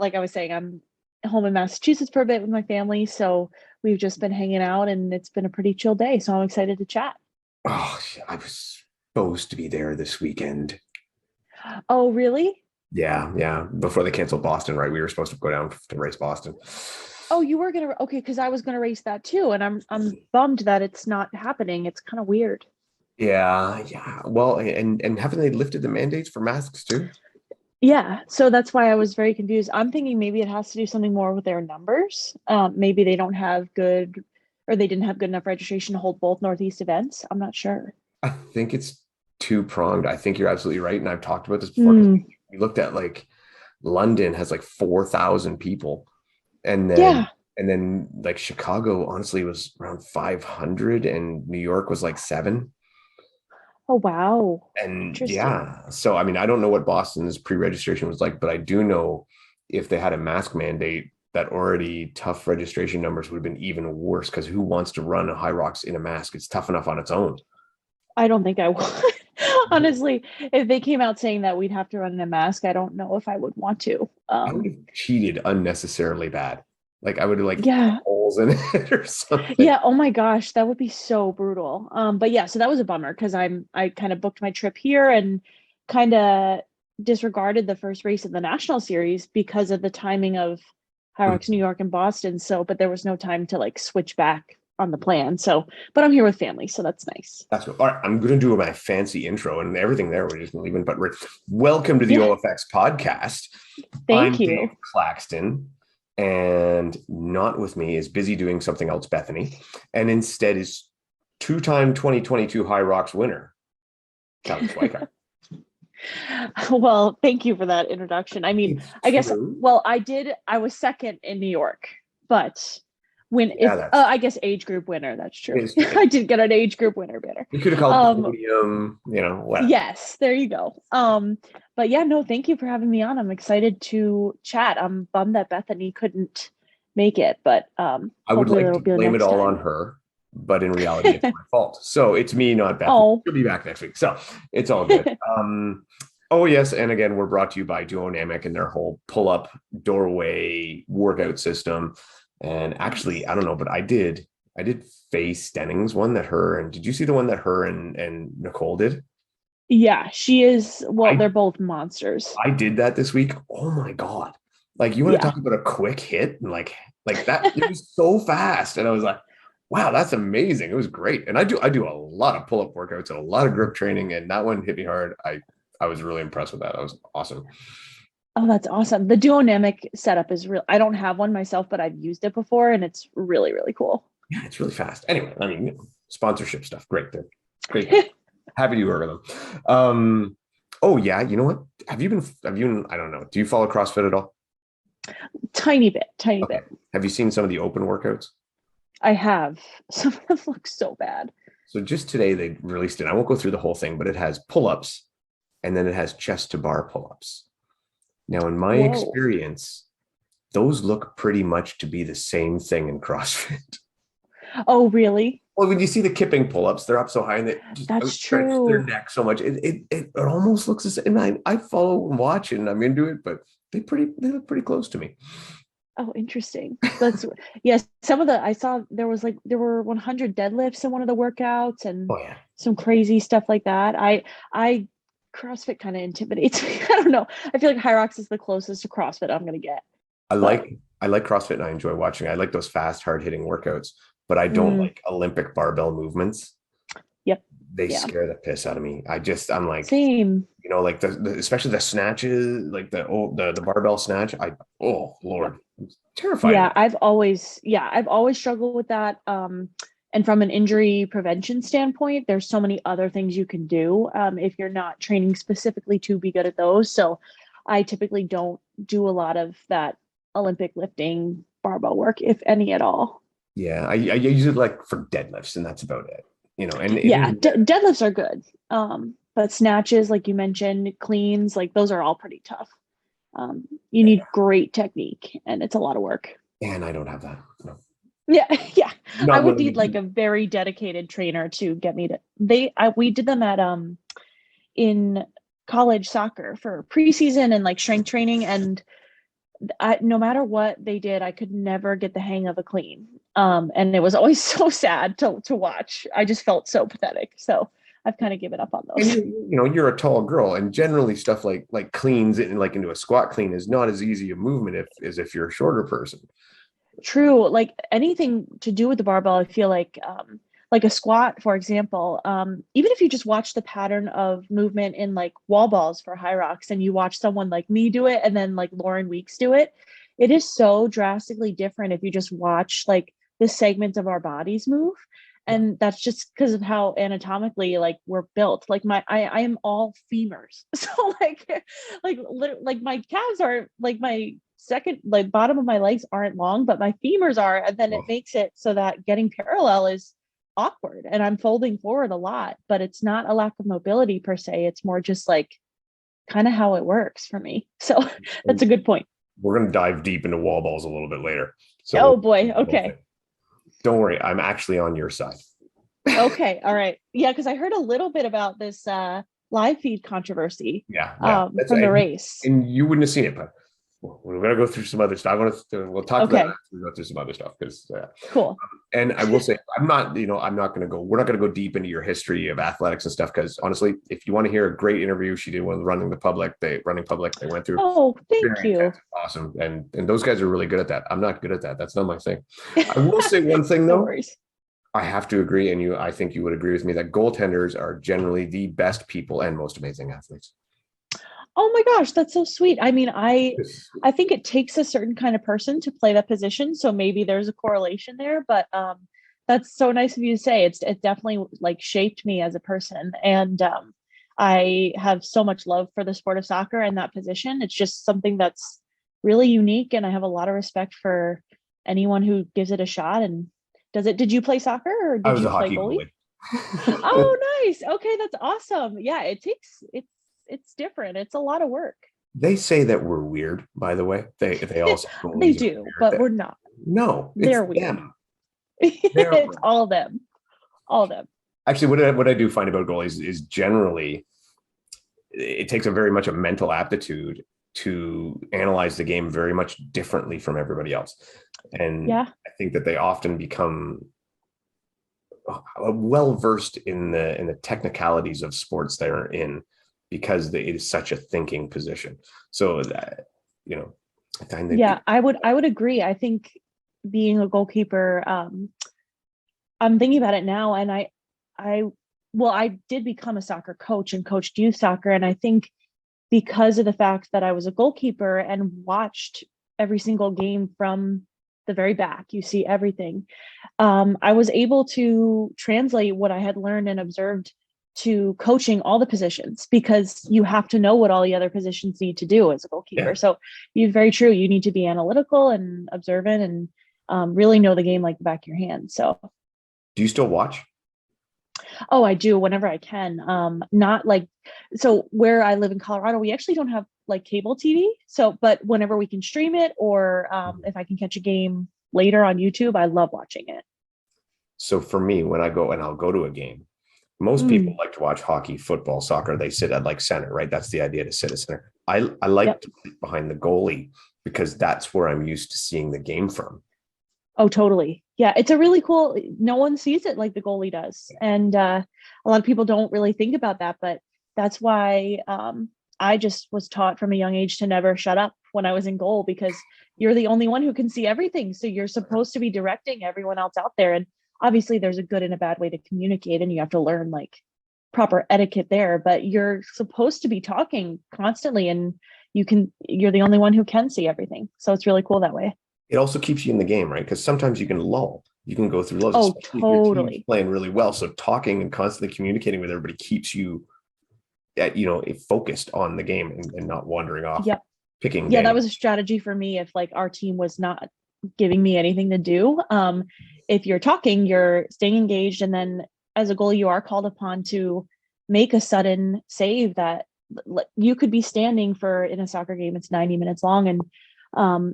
like I was saying, I'm home in Massachusetts for a bit with my family, so we've just been hanging out, and it's been a pretty chill day. So I'm excited to chat. Oh, I was supposed to be there this weekend. Oh, really? Yeah, yeah. Before they canceled Boston, right? We were supposed to go down to race Boston. Oh, you were gonna okay, because I was gonna race that too, and I'm bummed that it's not happening. It's kind of weird. Yeah, yeah. Well, and haven't they lifted the mandates for masks too? Yeah, so that's why I was very confused. I'm thinking maybe it has to do something more with their numbers. Maybe they don't have good, or they didn't have good enough registration to hold both Northeast events. I'm not sure. I think it's two pronged. I think you're absolutely right, and I've talked about this before because Hmm. we looked at like London has like 4,000 people, and then Yeah. like Chicago honestly was around 500, and New York was like seven. Oh, wow. And Interesting. yeah, so I mean, I don't know what Boston's pre-registration was like, but I do know if they had a mask mandate, that already tough registration numbers would have been even worse because who wants to run a Hyrox in a mask? It's tough enough on its own. I don't think I would. Honestly, if they came out saying that we'd have to run in a mask, I don't know if I would want to. I would have cheated unnecessarily bad. Like I would have like cut Yeah. holes in it or something. Yeah, oh my gosh, that would be so brutal. But yeah, so that was a bummer because I kind of booked my trip here and kind of disregarded the first race of the national series because of the timing of Hyrox New York and Boston. So, but there was no time to like switch back on the plan. So, but I'm here with family, so that's nice. That's what, all right. I'm going to do my fancy intro and everything there. We're just leaving, but welcome to the Yeah, OFX podcast. thank I'm Dave you. Claxton, and not with me is busy doing something else, Bethany, and instead is two-time 2022 Hyrox winner, Cali Schweikhart. Well, thank you for that introduction. I mean, It's I guess, true. well, I was second in New York, but when Yeah, if that's I guess age group winner, that's true. it is true. I did get an age group winner banner. We could have called Um, podium, whatever. yes, there you go. But yeah, no, thank you for having me on. I'm excited to chat. I'm bummed that Bethany couldn't make it, but I would hopefully like there'll to be the blame it next all on time. her, but in reality, it's my fault. So it's me, not Bethany. Oh, She'll be back next week. So it's all good. Oh, yes. And again, we're brought to you by Duonamic and their whole pull up doorway workout system. And actually, I don't know, but I did Faye Stenning's one that her and did you see the one that her and Nicole did? yeah, she is. Well, I they're both monsters. I did that this week. Oh my God. Like you want to Yeah. talk about a quick hit and like that, it was so fast. And I was like, wow, that's amazing. It was great. And I do a lot of pull-up workouts and a lot of grip training, and that one hit me hard. I was really impressed with that. That was awesome. Oh, that's awesome. The Duonamic setup is real. I don't have one myself, but I've used it before and it's really, really cool. Yeah, it's really fast. Anyway, I mean, sponsorship stuff. Great. They're great guys. Happy to work with them. Oh yeah, you know what? I don't know. Do you follow CrossFit at all? Tiny bit, tiny Okay. bit. Have you seen some of the open workouts? I have. Some of them look so bad. So just today they released it. I won't go through the whole thing, but it has pull-ups and then it has chest to bar pull-ups. Now, in my Whoa. experience, those look pretty much to be the same thing in CrossFit. Oh, really? Well, when you see the kipping pull-ups, they're up so high and they just That's outstretch their true. neck so much. It almost looks the same. I follow and watch and I'm into it, but they look pretty close to me. Oh, interesting. That's yes. Some of the I saw there were 100 deadlifts in one of the workouts and Oh yeah. some crazy stuff like that. I CrossFit kind of intimidates me. I don't know. I feel like Hyrox is the closest to CrossFit I'm gonna get. I But like I like CrossFit and I enjoy watching. I like those fast, hard hitting workouts, but I don't mm, like Olympic barbell movements. yep. They Yeah. scare the piss out of me. I'm like, Same. like the especially the snatches, like the barbell snatch. Oh Yep. Lord, it's terrifying. I've always struggled with that. And from an injury prevention standpoint, there's so many other things you can do if you're not training specifically to be good at those. So I typically don't do a lot of that Olympic lifting barbell work, if any at all. Yeah, I use it like for deadlifts, and that's about it. And Yeah, even deadlifts are good. But snatches, like you mentioned, cleans, like those are all pretty tough. You need great technique and it's a lot of work. and I don't have that. No, Yeah, yeah. I not would willing need like to. a very dedicated trainer to get me to we did them at in college soccer for preseason and like strength training, and no matter what they did, I could never get the hang of a clean. And it was always so sad to watch. I just felt so pathetic. So I've kind of given up on And those. you're a tall girl, and generally stuff like cleans and like into a squat clean is not as easy a movement as if you're a shorter person. True. Like anything to do with the barbell, I feel like a squat, for example, even if you just watch the pattern of movement in like wall balls for Hyrox and you watch someone like me do it and then like Lauren Weeks do it, it is so drastically different if you just watch like the segments of our bodies move. And that's just because of how anatomically like we're built. Like I am all femurs. So like my calves are like my second, like bottom of my legs aren't long, but my femurs are, and then it Oh. makes it so that getting parallel is awkward and I'm folding forward a lot, but it's not a lack of mobility per se. It's more just like kind of how it works for me. So that's a good point. We're going to dive deep into wall balls a little bit later. So Oh boy. Okay. don't worry, I'm actually on your side. Okay. All right. Yeah, because I heard a little bit about this live feed controversy Yeah. from the race. And you wouldn't have seen it, but we're going to go through some other stuff. We'll talk about that. We'll go through some other stuff because cool. And I will say, I'm not going to go, we're not going to go deep into your history of athletics and stuff. Cause honestly, if you want to hear a great interview, she did one with Running Public, they went through. Oh, thank you. Awesome. And those guys are really good at that. I'm not good at that. That's not my thing. I will say one thing though. No, I have to agree. And I think you would agree with me that goaltenders are generally the best people and most amazing athletes. Oh my gosh, that's so sweet. I mean, I think it takes a certain kind of person to play that position, so maybe there's a correlation there. But that's so nice of you to say. It definitely like shaped me as a person, and I have so much love for the sport of soccer and that position. It's just something that's really unique, and I have a lot of respect for anyone who gives it a shot and does it. Did you play soccer or did you play goalie? Oh, nice. Okay, that's awesome. Yeah, it's different. It's a lot of work. They say that we're weird, by the way. They also they do, but we're not. No, they're weird. It's all them. All them. Actually, what I do find about goalies is generally it takes a very much a mental aptitude to analyze the game very much differently from everybody else. And I think that they often become well versed in the technicalities of sports they're in, because it is such a thinking position. So that, I would agree. I think being a goalkeeper, I'm thinking about it now, and I did become a soccer coach and coached youth soccer, and I think because of the fact that I was a goalkeeper and watched every single game from the very back, you see everything. I was able to translate what I had learned and observed to coaching all the positions, because you have to know what all the other positions need to do as a goalkeeper. Yeah. So you're very true. You need to be analytical and observant and really know the game like the back of your hand. So do you still watch? Oh, I do whenever I can. Not like, so where I live in Colorado, we actually don't have like cable TV. So, but whenever we can stream it, or if I can catch a game later on YouTube, I love watching it. So for me, when I go and I'll go to a game, most people like to watch hockey, football, soccer. They sit at like center, right? That's the idea, to sit at center. I like to sit behind the goalie because that's where I'm used to seeing the game from. Oh, totally. Yeah, it's a really cool, no one sees it like the goalie does. And a lot of people don't really think about that, but that's why I just was taught from a young age to never shut up when I was in goal, because you're the only one who can see everything. So you're supposed to be directing everyone else out there. And obviously there's a good and a bad way to communicate, and you have to learn like proper etiquette there, but you're supposed to be talking constantly, and you're the only one who can see everything. So it's really cool that way. It also keeps you in the game, right? Because sometimes you can lull. You can go through lows. Oh, totally. Playing really well. So talking and constantly communicating with everybody keeps you focused on the game and not wandering off. Yep. Picking. Yeah, that was a strategy for me. If like our team was not giving me anything to do, if you're talking, you're staying engaged. And then as a goalie, you are called upon to make a sudden save that you could be standing for, in a soccer game, it's 90 minutes long. And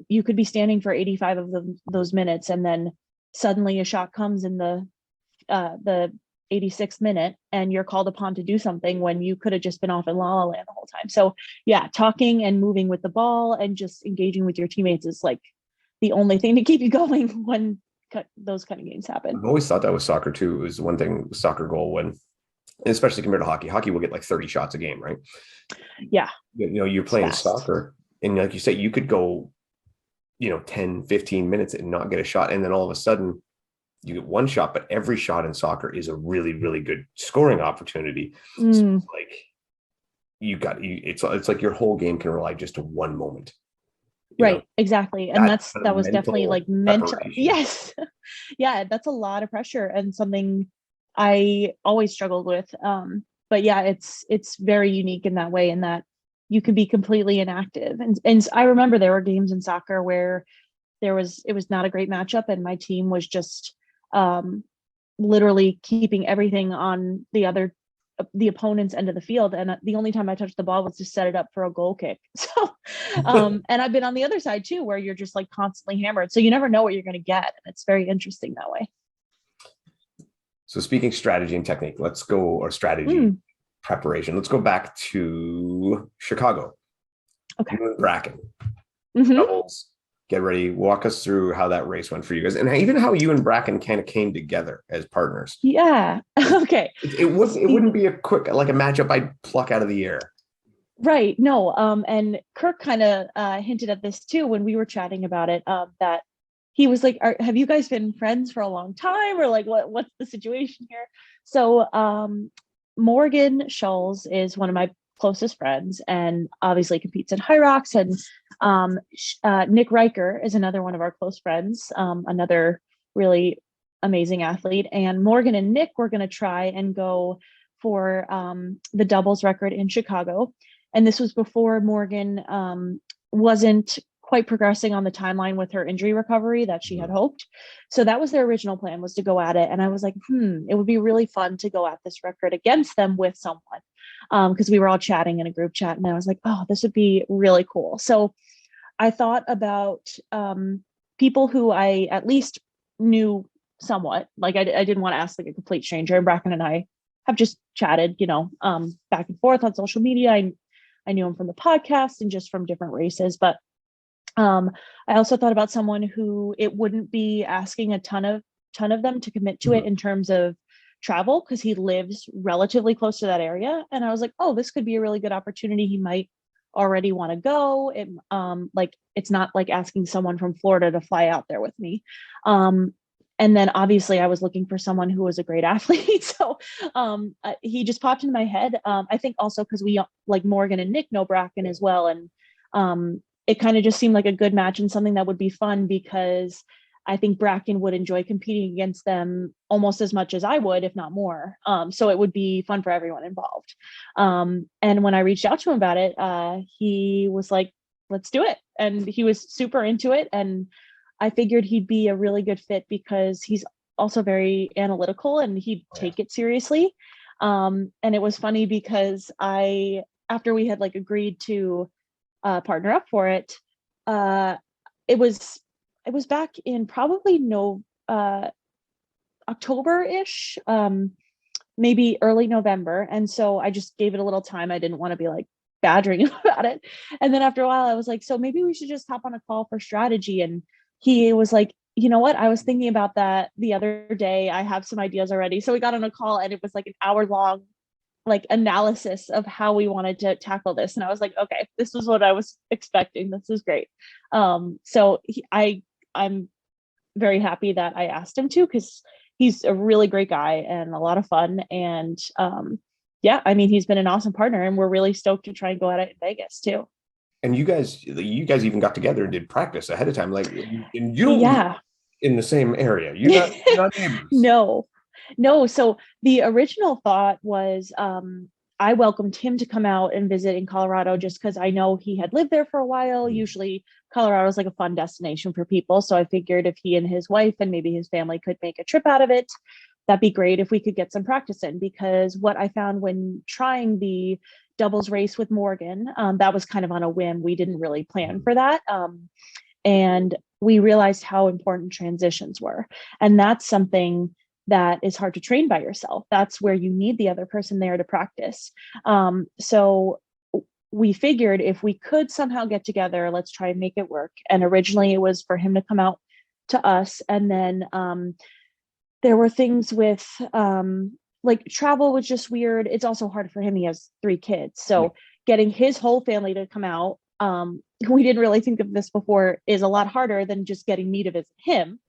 you could be standing for 85 of those minutes, and then suddenly a shot comes in the 86th minute and you're called upon to do something when you could have just been off in la la land the whole time. So yeah, talking and moving with the ball and just engaging with your teammates is like the only thing to keep you going when those kind of games happen. I've always thought that was soccer too. It was one thing, soccer goal, when, especially compared to hockey. Hockey will get like 30 shots a game, right? Yeah. You're playing soccer, and like you say, you could go, 10, 15 minutes and not get a shot. And then all of a sudden you get one shot, but every shot in soccer is a really, really good scoring opportunity. So it's like it's like your whole game can rely just to one moment. Right, exactly. And that was definitely like mental. Yes. Yeah, that's a lot of pressure and something I always struggled with. But yeah, it's very unique in that way, in that you can be completely inactive. And I remember there were games in soccer where it was not a great matchup and my team was just literally keeping everything on the opponent's end of the field, and the only time I touched the ball was to set it up for a goal kick. So and I've been on the other side too, where you're just like constantly hammered, so you never know what you're going to get, and it's very interesting that way. So speaking strategy and technique, let's go, or strategy preparation, let's go back to Chicago. Okay. Bracken. Doubles, get ready, walk us through how that race went for you guys, and even how you and Bracken kind of came together as partners. Yeah. Okay. It wouldn't be a quick, like a matchup I'd pluck out of the air. Right. No. And Kirk kind of hinted at this too when we were chatting about it, that he was like, have you guys been friends for a long time, or like what's the situation here? So Morgan Schulz is one of my closest friends and obviously competes in Hyrox, and Nick Riker is another one of our close friends, another really amazing athlete. And Morgan and Nick were going to try and go for the doubles record in Chicago. And this was before Morgan wasn't quite progressing on the timeline with her injury recovery that she had hoped. So that was their original plan, was to go at it. And I was like, it would be really fun to go at this record against them with someone. Because we were all chatting in a group chat, and I was like, oh, this would be really cool. So I thought about people who I at least knew somewhat. Like I didn't want to ask like a complete stranger. And Bracken and I have just chatted, back and forth on social media. I knew him from the podcast and just from different races. But I also thought about someone who it wouldn't be asking a ton of them to commit to it in terms of travel, because he lives relatively close to that area. And I was like, oh, this could be a really good opportunity. He might already want to go. It's not like asking someone from Florida to fly out there with me. And then obviously I was looking for someone who was a great athlete. So he just popped into my head. I think also because we, like Morgan and Nick, know Bracken as well. And it kind of just seemed like a good match and something that would be fun, because I think Bracken would enjoy competing against them almost as much as I would, if not more. So it would be fun for everyone involved. And when I reached out to him about it, he was like, let's do it. And he was super into it. And I figured he'd be a really good fit because he's also very analytical and he'd take it seriously. And it was funny because after we had like agreed to partner up for it, it was back in probably October-ish, maybe early November. And so I just gave it a little time. I didn't want to be like badgering him about it. And then after a while I was like, so maybe we should just hop on a call for strategy. And he was like, you know what? I was thinking about that the other day. I have some ideas already. So we got on a call and it was like an hour-long like analysis of how we wanted to tackle this. And I was like, okay, this is what I was expecting. This is great. So I'm very happy that I asked him to, because he's a really great guy and a lot of fun. And yeah, I mean, he's been an awesome partner, and we're really stoked to try and go at it in Vegas too. And you guys even got together and did practice ahead of time. Like, and you don't live in the same area. You're not neighbors. No. So the original thought was, I welcomed him to come out and visit in Colorado just because I know he had lived there for a while. Usually Colorado is like a fun destination for people. So I figured if he and his wife and maybe his family could make a trip out of it, that'd be great if we could get some practice in. Because what I found when trying the doubles race with Morgan, that was kind of on a whim. We didn't really plan for that. And we realized how important transitions were. And that's something that is hard to train by yourself. That's where you need the other person there to practice. So we figured if we could somehow get together, let's try and make it work. And originally it was for him to come out to us. And then there were things with like travel was just weird. It's also hard for him. He has 3 kids. So getting his whole family to come out, we didn't really think of this before, is a lot harder than just getting me to visit him.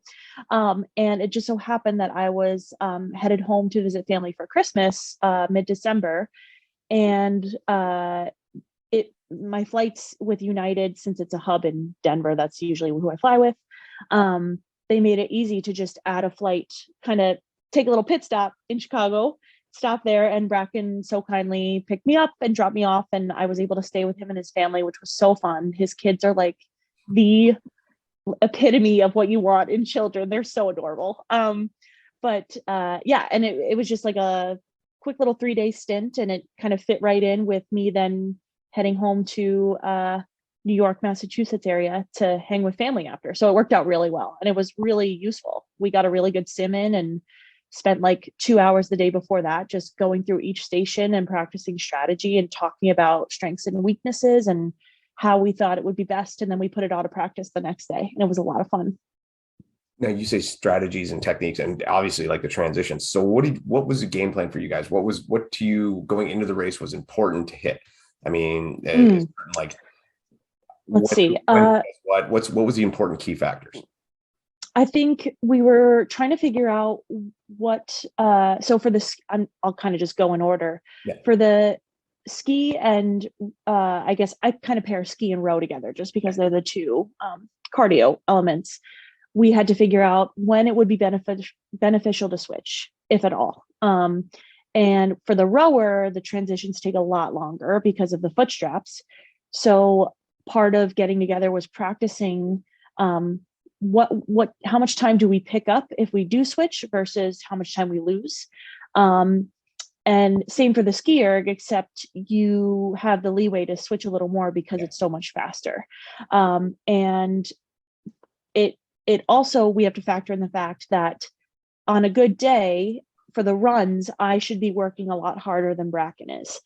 And it just so happened that I was headed home to visit family for Christmas, mid-December. And my flights with United, since it's a hub in Denver, that's usually who I fly with. They made it easy to just add a flight, kind of take a little pit stop in Chicago, stop there, and Bracken so kindly picked me up and dropped me off, and I was able to stay with him and his family, which was so fun. His kids are like the epitome of what you want in children. They're so adorable. But yeah, and it was just like a quick little 3-day stint, and it kind of fit right in with me then heading home to New York, Massachusetts area to hang with family after. So it worked out really well, and it was really useful. We got a really good sim in and spent like 2 hours the day before that just going through each station and practicing strategy and talking about strengths and weaknesses and how we thought it would be best. And then we put it all to practice the next day, and it was a lot of fun. Now you say strategies and techniques, and obviously like the transitions. So what was the game plan for you guys? What to you going into the race was important to hit? I mean, like let's see. What was the important key factors? I think we were trying to figure out what. So for this, I'll kind of just go in order. Yeah. For the ski and I guess I kind of pair ski and row together just because they're the 2 cardio elements. We had to figure out when it would be beneficial to switch, if at all. And for the rower, the transitions take a lot longer because of the foot straps. So part of getting together was practicing how much time do we pick up if we do switch versus how much time we lose. And same for the ski erg, except you have the leeway to switch a little more because it's so much faster. And it also, we have to factor in the fact that on a good day for the runs, I should be working a lot harder than Bracken is.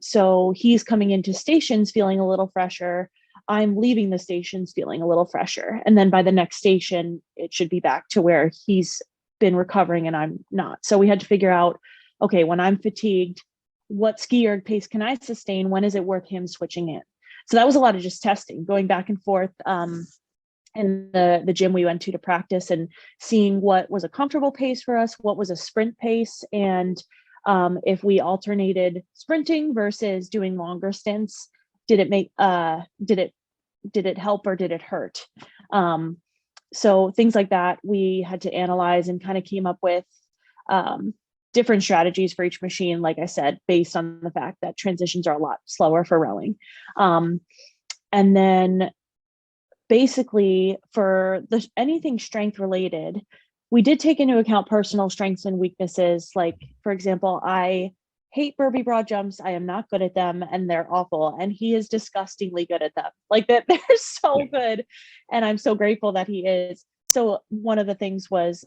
So he's coming into stations feeling a little fresher. I'm leaving the stations feeling a little fresher. And then by the next station, it should be back to where he's been recovering and I'm not. So we had to figure out, okay, when I'm fatigued, what ski erg pace can I sustain? When is it worth him switching in? So that was a lot of just testing, going back and forth in the gym we went to practice and seeing what was a comfortable pace for us, what was a sprint pace, and if we alternated sprinting versus doing longer stints, did it help or did it hurt? So things like that we had to analyze and kind of came up with different strategies for each machine, like I said, based on the fact that transitions are a lot slower for rowing. And then basically for anything strength related, we did take into account personal strengths and weaknesses. Like, for example, I hate burpee broad jumps. I am not good at them and they're awful. And he is disgustingly good at them. Like that, they're so good. And I'm so grateful that he is. So one of the things was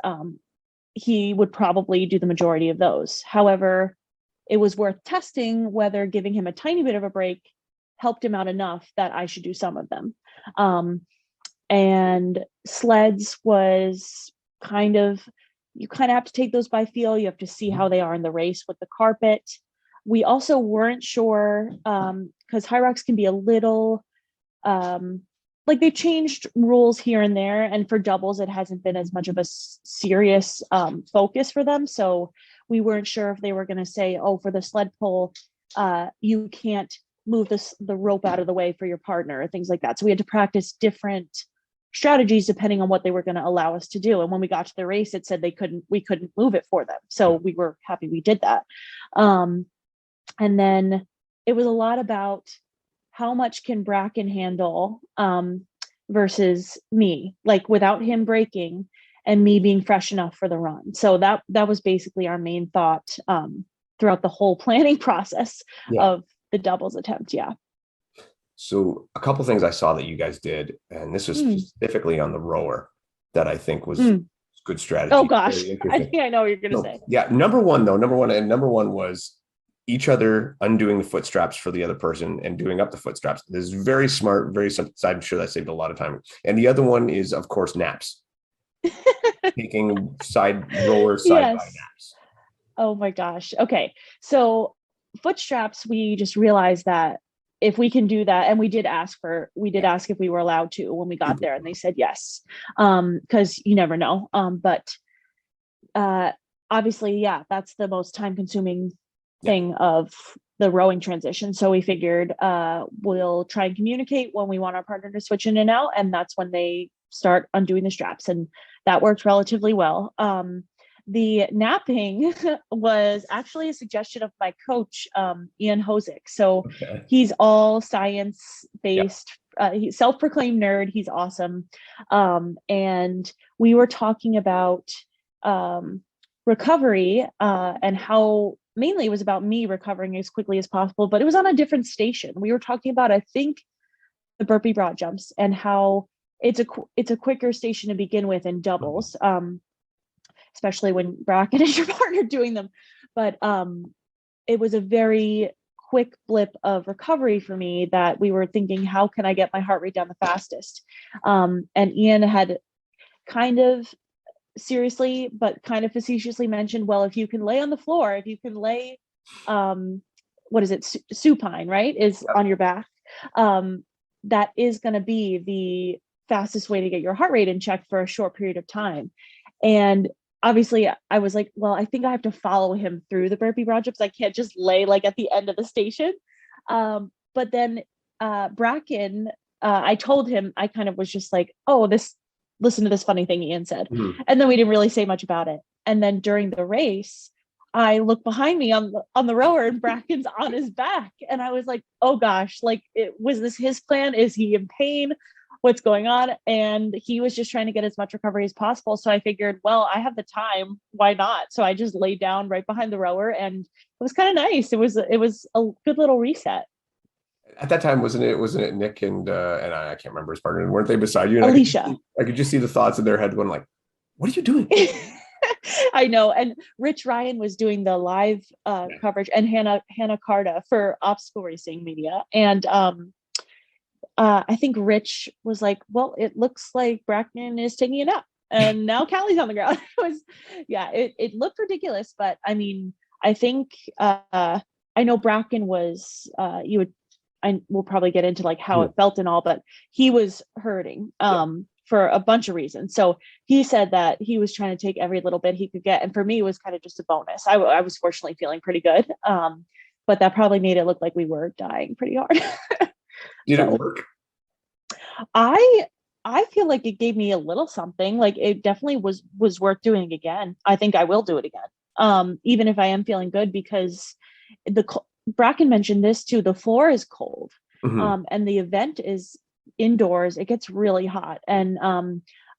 he would probably do the majority of those. However, it was worth testing whether giving him a tiny bit of a break helped him out enough that I should do some of them. And sleds was you kind of have to take those by feel. You have to see how they are in the race with the carpet. We also weren't sure because Hyrox can be a little like they changed rules here and there, and for doubles it hasn't been as much of a serious focus for them. So we weren't sure if they were going to say, oh, for the sled pull you can't move the rope out of the way for your partner or things like that. So we had to practice different strategies depending on what they were going to allow us to do. And when we got to the race, it said we couldn't move it for them. So we were happy we did that. And then it was a lot about how much can Bracken handle versus me, like without him breaking and me being fresh enough for the run. So that was basically our main thought throughout the whole planning process of the doubles attempt. Yeah. So a couple things I saw that you guys did, and this was specifically on the rower, that I think was good strategy. Oh gosh, Very I interesting. think I know what you're gonna No, say. yeah, number one was each other undoing the foot straps for the other person and doing up the foot straps. This is very smart, very simple. I'm sure that saved a lot of time. And the other one is, of course, naps. Taking side by Yes. naps. Oh my gosh. Okay. So foot straps, we just realized that if we can do that, and we did Yeah, ask if we were allowed to when we got super there, and smart. they said yes. Because you never know. But uh obviously, yeah, that's the most time consuming Yeah, thing of the rowing transition. So we figured we'll try and communicate when we want our partner to switch in and out, and that's when they start undoing the straps. And that worked relatively well. The napping was actually a suggestion of my coach, Ian Hosick. So okay. he's all science Yeah. based. He's self-proclaimed nerd. He's awesome. And we were talking about um, recovery and how mainly it was about me recovering as quickly as possible, but it was on a different station. We were talking about, I think, the burpee broad jumps and how it's a quicker station to begin with in Mhm. doubles, especially when Bracken is your partner doing them. But it was a very quick blip of recovery for me that we were thinking, how can I get my heart rate down the fastest? And Ian had kind of seriously, but kind of facetiously mentioned, well, if you can lay on the floor, if you can lay, um, what is it, supine, right, is Yep. on your back, that is going to be the fastest way to get your heart rate in check for a short period of time. And obviously, I was like, well, I think I have to follow him through the burpee broad jumps. I can't just lay like at the end of the station. But then Bracken, I told him, I kind of was just like, oh, listen to this funny thing Ian said. Mhm. And then we didn't really say much about it. And then during the race, I look behind me on the rower and Bracken's on his back. And I was like, oh gosh, like was this his plan? Is he in pain? What's going on? And he was just trying to get as much recovery as possible. So I figured, well, I have the time. Why not? So I just laid down right behind the rower, and it was kind of nice. It was a good little reset. At that time, wasn't it Nick and I can't remember his partner, weren't they beside you? And Alicia. I could just see the thoughts in their head going like, what are you doing? I know. And Rich Ryan was doing the live Yeah. coverage, and Hannah Carta for Obstacle Racing Media. And I think Rich was like, well, it looks like Bracken is taking it up. And now Callie's on the ground. It looked ridiculous, but I mean, I think I know Bracken was I will probably get into like how Hmm. it felt and all, but he was hurting Yeah. for a bunch of reasons. So he said that he was trying to take every little bit he could get. And for me, it was kind of just a bonus. I was fortunately feeling pretty good. But that probably made it look like we were dying pretty hard. Did it So work? I I feel like it gave me a little something. Like it definitely was worth doing again. I think I will do it again. Even if I am feeling good, because the Bracken mentioned this too. The floor is cold, Mhm. and the event is indoors. It gets really hot, and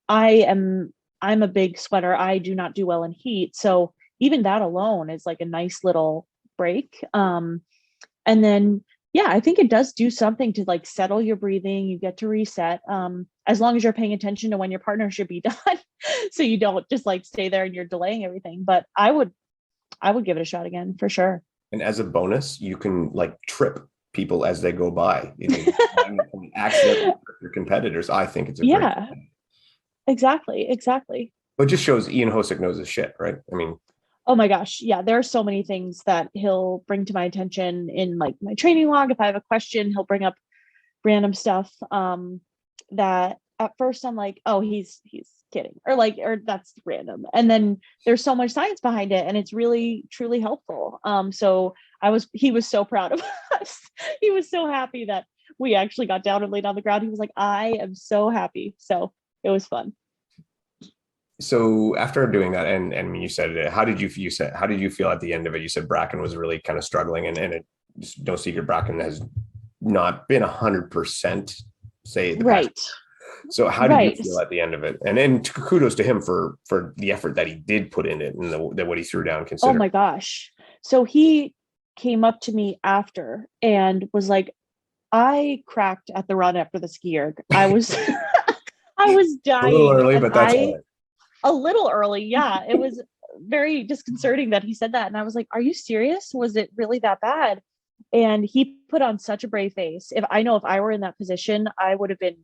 I am I'm a big sweater. I do not do well in heat, so even that alone is like a nice little break. And then yeah, I think it does do something to like settle your breathing. You get to reset, as long as you're paying attention to when your partner should be done, so you don't just like stay there and you're delaying everything. But I would give it a shot again for sure. And as a bonus, you can like trip people as they go by. You can accidentally trip your competitors. I think it's a great Yeah, thing. exactly. But it just shows Ian Hosick knows his shit, right? I mean, Oh my gosh, yeah, there are so many things that he'll bring to my attention in like my training log. If I have a question, he'll bring up random stuff, that at first I'm like, oh, he's kidding, or like, or that's random, and then there's so much science behind it, and it's really truly helpful. So he was so proud of us. He was so happy that we actually got down and laid on the ground. He was like, I am so happy. So it was fun. so after doing that, and you said it, how did you feel at the end of it? You said Bracken was really kind of struggling, and it's no secret Bracken has not been 100%, say, the past. Right. So how did you Right. feel at the end of it? And kudos to him for the effort that he did put in it and what he threw down. Oh Considering, my gosh. So he came up to me after and was like, I cracked at the run after the ski erg. I was I was a little dying, early, and but that's all right. A little early. Yeah. It was very disconcerting that he said that. And I was like, are you serious? Was it really that bad? And he put on such a brave face. If I were in that position, I would have been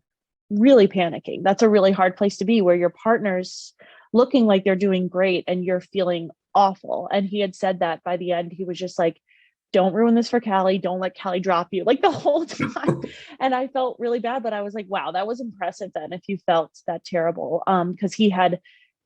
really panicking. That's a really hard place to be, where your partner's looking like they're doing great and you're feeling awful. And he had said that by the end, he was just like, don't ruin this for Cali. Don't let Cali drop you, like the whole time. And I felt really bad, but I was like, wow, that was impressive then if you felt that terrible. Because he had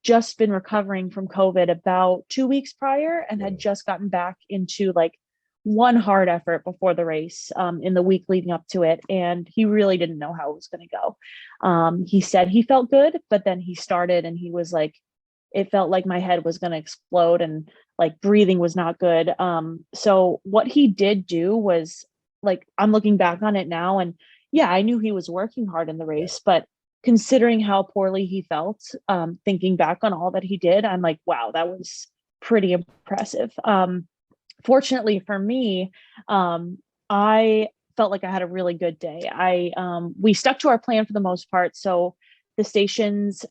just been recovering from COVID about 2 weeks prior and had just gotten back into like one hard effort before the race in the week leading up to it. And he really didn't know how it was going to go. He said he felt good, but then he started and he was like, it felt like my head was going to explode and like breathing was not good. So what he did do was, like, I'm looking back on it now, and yeah, I knew he was working hard in the race, but considering how poorly he felt, thinking back on all that he did, I'm like, wow, that was pretty impressive. Fortunately for me, I felt like I had a really good day. We stuck to our plan for the most part. So the stations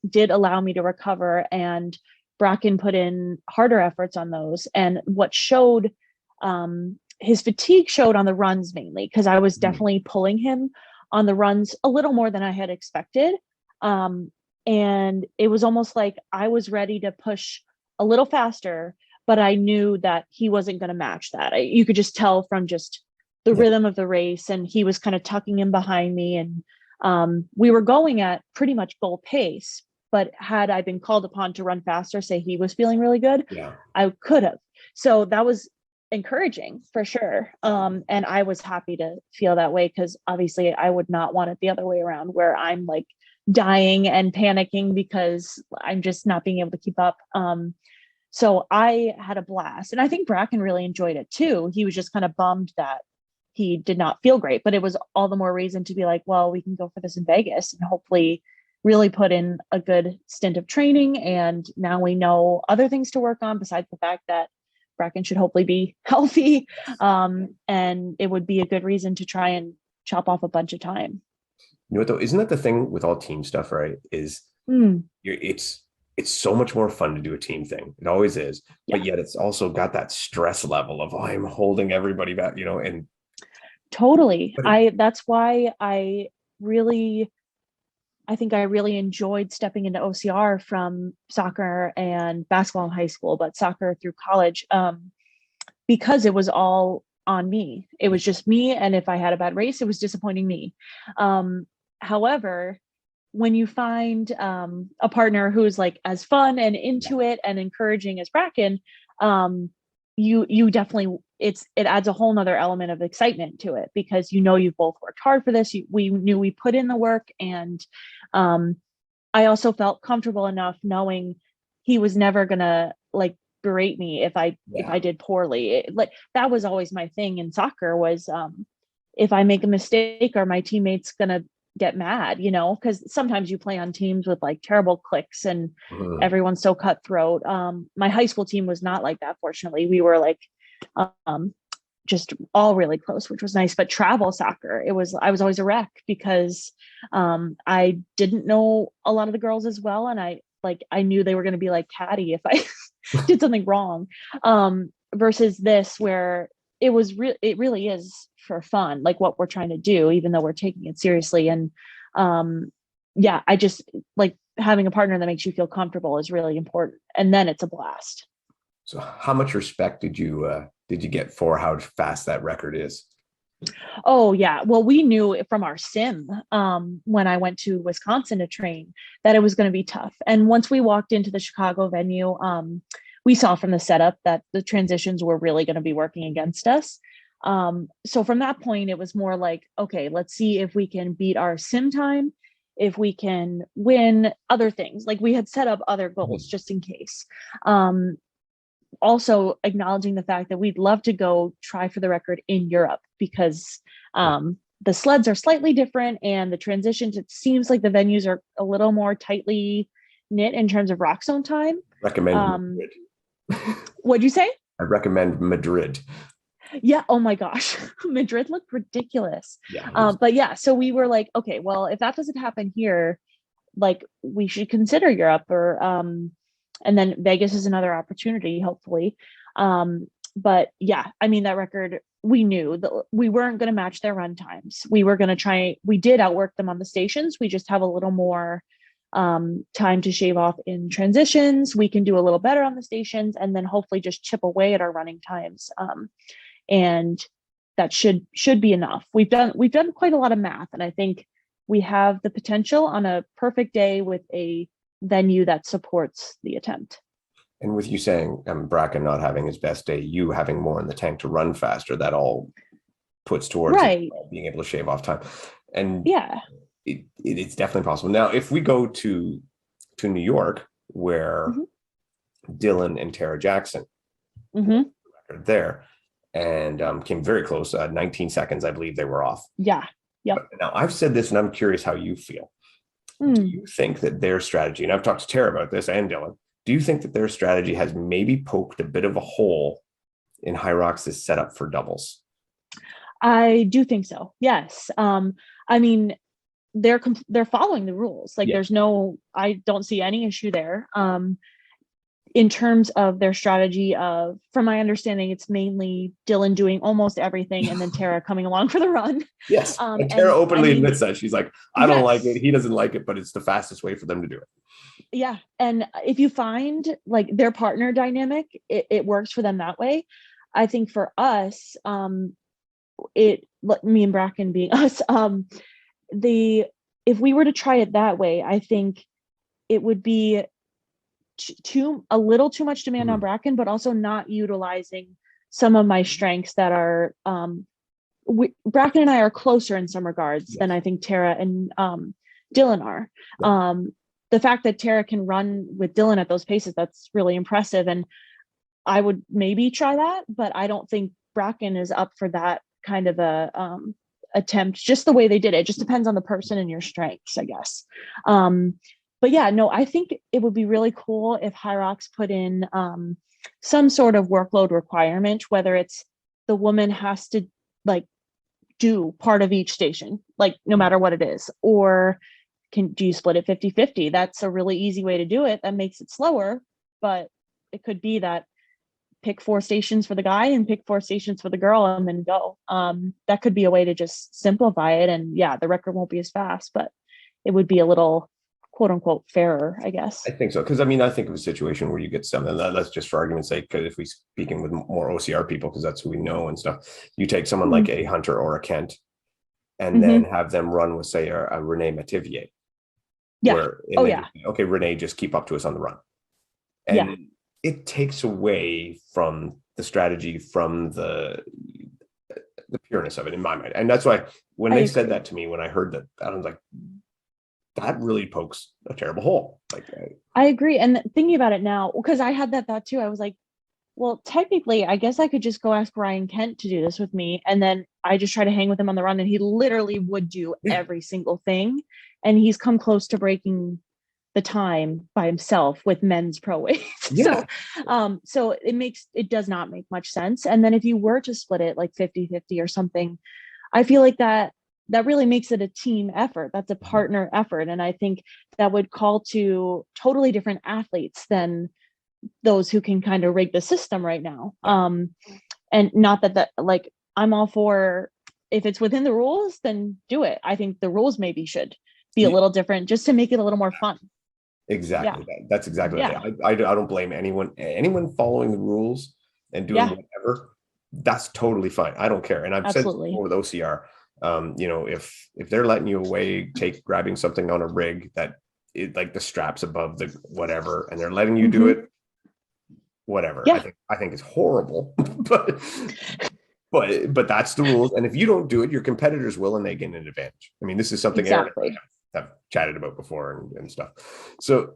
did allow me to recover, and Bracken put in harder efforts on those. And what showed, his fatigue showed on the runs mainly, because I was definitely pulling him on the runs a little more than I had expected. And it was almost like I was ready to push a little faster, but I knew that he wasn't going to match that. You could just tell from just the rhythm of the race, and he was kind of tucking in behind me. And we were going at pretty much goal pace, but had I been called upon to run faster, say he was feeling really good, I could have. So that was encouraging for sure. And I was happy to feel that way, because obviously I would not want it the other way around, where I'm like dying and panicking because I'm just not being able to keep up. So I had a blast, and I think Bracken really enjoyed it too. He was just kind of bummed that he did not feel great, but it was all the more reason to be like, well, we can go for this in Vegas and hopefully really put in a good stint of training. And now we know other things to work on besides the fact that Bracken should hopefully be healthy. And it would be a good reason to try and chop off a bunch of time. You know what though? Isn't that the thing with all team stuff, right? It's so much more fun to do a team thing. It always is. Yeah. But yet it's also got that stress level of, oh, I'm holding everybody back, and totally. That's why I think I really enjoyed stepping into OCR from soccer and basketball in high school, but soccer through college, because it was all on me. It was just me. And if I had a bad race, it was disappointing me. However, when you find a partner who's like as fun and into it and encouraging as Bracken, you definitely, it adds a whole nother element of excitement to it, because you've both worked hard for this. We knew we put in the work, and I also felt comfortable enough knowing he was never gonna like berate me if I did poorly. That was always my thing in soccer was, if I make a mistake, are my teammates gonna get mad, because sometimes you play on teams with like terrible cliques and everyone's so cutthroat. My high school team was not like that. Fortunately, we were like just all really close, which was nice. But travel soccer, I was always a wreck, because I didn't know a lot of the girls as well, and I knew they were going to be like catty if I did something wrong. Versus this, where it really is for fun, like what we're trying to do, even though we're taking it seriously. And I just like having a partner that makes you feel comfortable is really important, and then it's a blast. So how much respect did you get for how fast that record is? Oh yeah, well, we knew from our sim when I went to Wisconsin to train that it was going to be tough. And once we walked into the Chicago venue, we saw from the setup that the transitions were really going to be working against us. So from that point, it was more like, okay, let's see if we can beat our sim time, if we can win other things. Like we had set up other goals just in case. Also acknowledging the fact that we'd love to go try for the record in Europe, because the sleds are slightly different, and the transitions, it seems like the venues are a little more tightly knit in terms of rock zone time. Recommend Madrid. What'd you say? I recommend Madrid. Yeah. Oh my gosh. Madrid looked ridiculous. Yeah. But yeah, so we were like, okay, well, if that doesn't happen here, like we should consider Europe, or and then Vegas is another opportunity, hopefully. But yeah, I mean, that record, we knew that we weren't going to match their run times. We were going to try, we did outwork them on the stations. We just have a little more time to shave off in transitions. We can do a little better on the stations, and then hopefully just chip away at our running times. And that should be enough. We've done quite a lot of math, and I think we have the potential on a perfect day with a venue that supports the attempt. And with you saying Bracken not having his best day, you having more in the tank to run faster, that all puts towards being able to shave off time. And yeah, it's definitely possible. Now, if we go to New York, where Dylan and Tara Jackson there, and came very close, 19 seconds, I believe they were off. Yeah. Yep. But now, I've said this, and I'm curious how you feel. Do you think that their strategy, and I've talked to Tara about this and Dylan, do you think that their strategy has maybe poked a bit of a hole in Hyrox's setup for doubles? I do think so. Yes. I mean, they're following the rules. Like there's I don't see any issue there. In terms of their strategy from my understanding, it's mainly Dylan doing almost everything and then Tara coming along for the run. Yes. And Tara openly admits that. She's like, I don't like it. He doesn't like it, but it's the fastest way for them to do it. Yeah. And if you find like their partner dynamic, it works for them that way. I think for us, me and Bracken being us, if we were to try it that way, I think it would be a little too much demand on Bracken, but also not utilizing some of my strengths that are Bracken and I are closer in some regards than I think Tara and Dylan are. The fact that Tara can run with Dylan at those paces, that's really impressive, and I would maybe try that, but I don't think Bracken is up for that kind of a attempt. Just the way they did it just depends on the person and your strengths, I guess. But yeah, no, I think it would be really cool if Hyrox put in some sort of workload requirement, whether it's the woman has to like do part of each station, like no matter what it is, or do you split it 50-50? That's a really easy way to do it. That makes it slower, but it could be that pick 4 stations for the guy and pick 4 stations for the girl and then go. That could be a way to just simplify it. And yeah, the record won't be as fast, but it would be a little quote unquote fairer, I guess. I think so. Because I mean, I think of a situation where you get something that's just for argument's sake, because if we speaking with more OCR people, because that's who we know and stuff, you take someone like a Hunter or a Kent and then have them run with, say, a Renee Mativier. Yeah. Okay, Renee, just keep up to us on the run. And it takes away from the strategy, from the pureness of it in my mind. And that's why when they said that to me, when I heard that, I was like, that really pokes a terrible hole. Like, I agree. And thinking about it now, because I had that thought too, I was like, well, technically, I guess I could just go ask Ryan Kent to do this with me. And then I just try to hang with him on the run. And he literally would do every single thing. And he's come close to breaking the time by himself with men's pro weight. So it does not make much sense. And then if you were to split it like 50-50 or something, I feel like that really makes it a team effort. That's a partner effort. And I think that would call to totally different athletes than those who can kind of rig the system right now. And not that like, I'm all for, if it's within the rules, then do it. I think the rules maybe should be a little different just to make it a little more fun. Exactly. That's exactly it. I don't blame anyone following the rules and doing whatever. That's totally fine. I don't care. And I've said before with OCR, if they're letting you away, grabbing something on a rig that like the straps above the whatever, and they're letting you do it, whatever. I think it's horrible, but that's the rules. And if you don't do it, your competitors will, and they get an advantage. I mean, this is something Aaron and I have chatted about before and stuff. So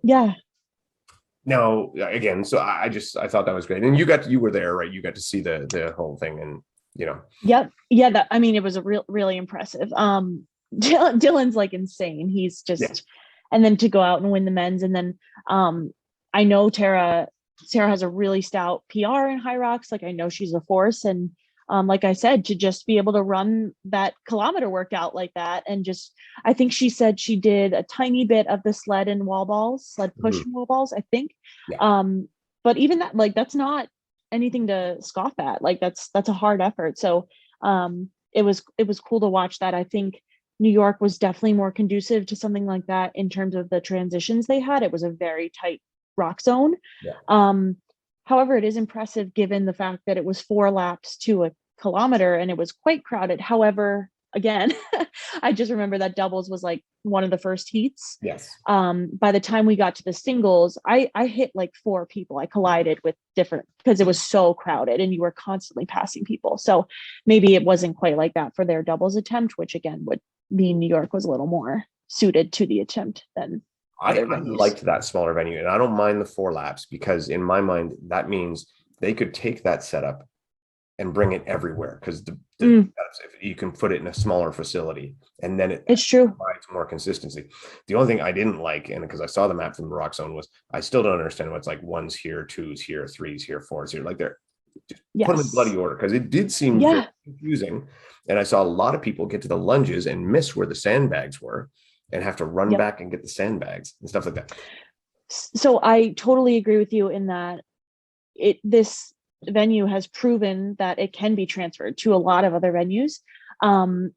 now again, so I thought that was great. And you were there, right? You got to see the whole thing, and it was a really impressive. Dylan's like insane. He's just and then to go out and win the men's, and then I know Tara has a really stout PR in Hyrox. Like I know she's a force, and like I said, to just be able to run that kilometer workout like that. And just, I think she said she did a tiny bit of the sled push Mhm. and wall balls, I think. Yeah. Um, but even that, like, that's not anything to scoff at. Like, that's a hard effort. So it was cool to watch that. I think New York was definitely more conducive to something like that in terms of the transitions they had. It was a very tight rock zone. Yeah. Um, However, it is impressive given the fact that it was 4 laps to a kilometer and it was quite crowded. However, again, I just remember that doubles was like one of the first heats. Yes. By the time we got to the singles, I hit like 4 people. I collided with different because it was so crowded and you were constantly passing people. So maybe it wasn't quite like that for their doubles attempt, which again would mean New York was a little more suited to the attempt than other I venues. liked that smaller venue, and I don't mind the 4 laps because in my mind that means they could take that setup and bring it everywhere because Mm, if you can put it in a smaller facility and then it it's true. provides more consistency. The only thing I didn't like, and because I saw the map from the rock zone, was I still don't understand what's like ones here, twos here, threes here, fours here. Like they're just put them in bloody Yes. order because it did seem very Yeah. confusing. And I saw a lot of people get to the lunges and miss where the sandbags were and have to run Yep. back and get the sandbags and stuff like that. So I totally agree with you in that this venue has proven that it can be transferred to a lot of other venues. Um,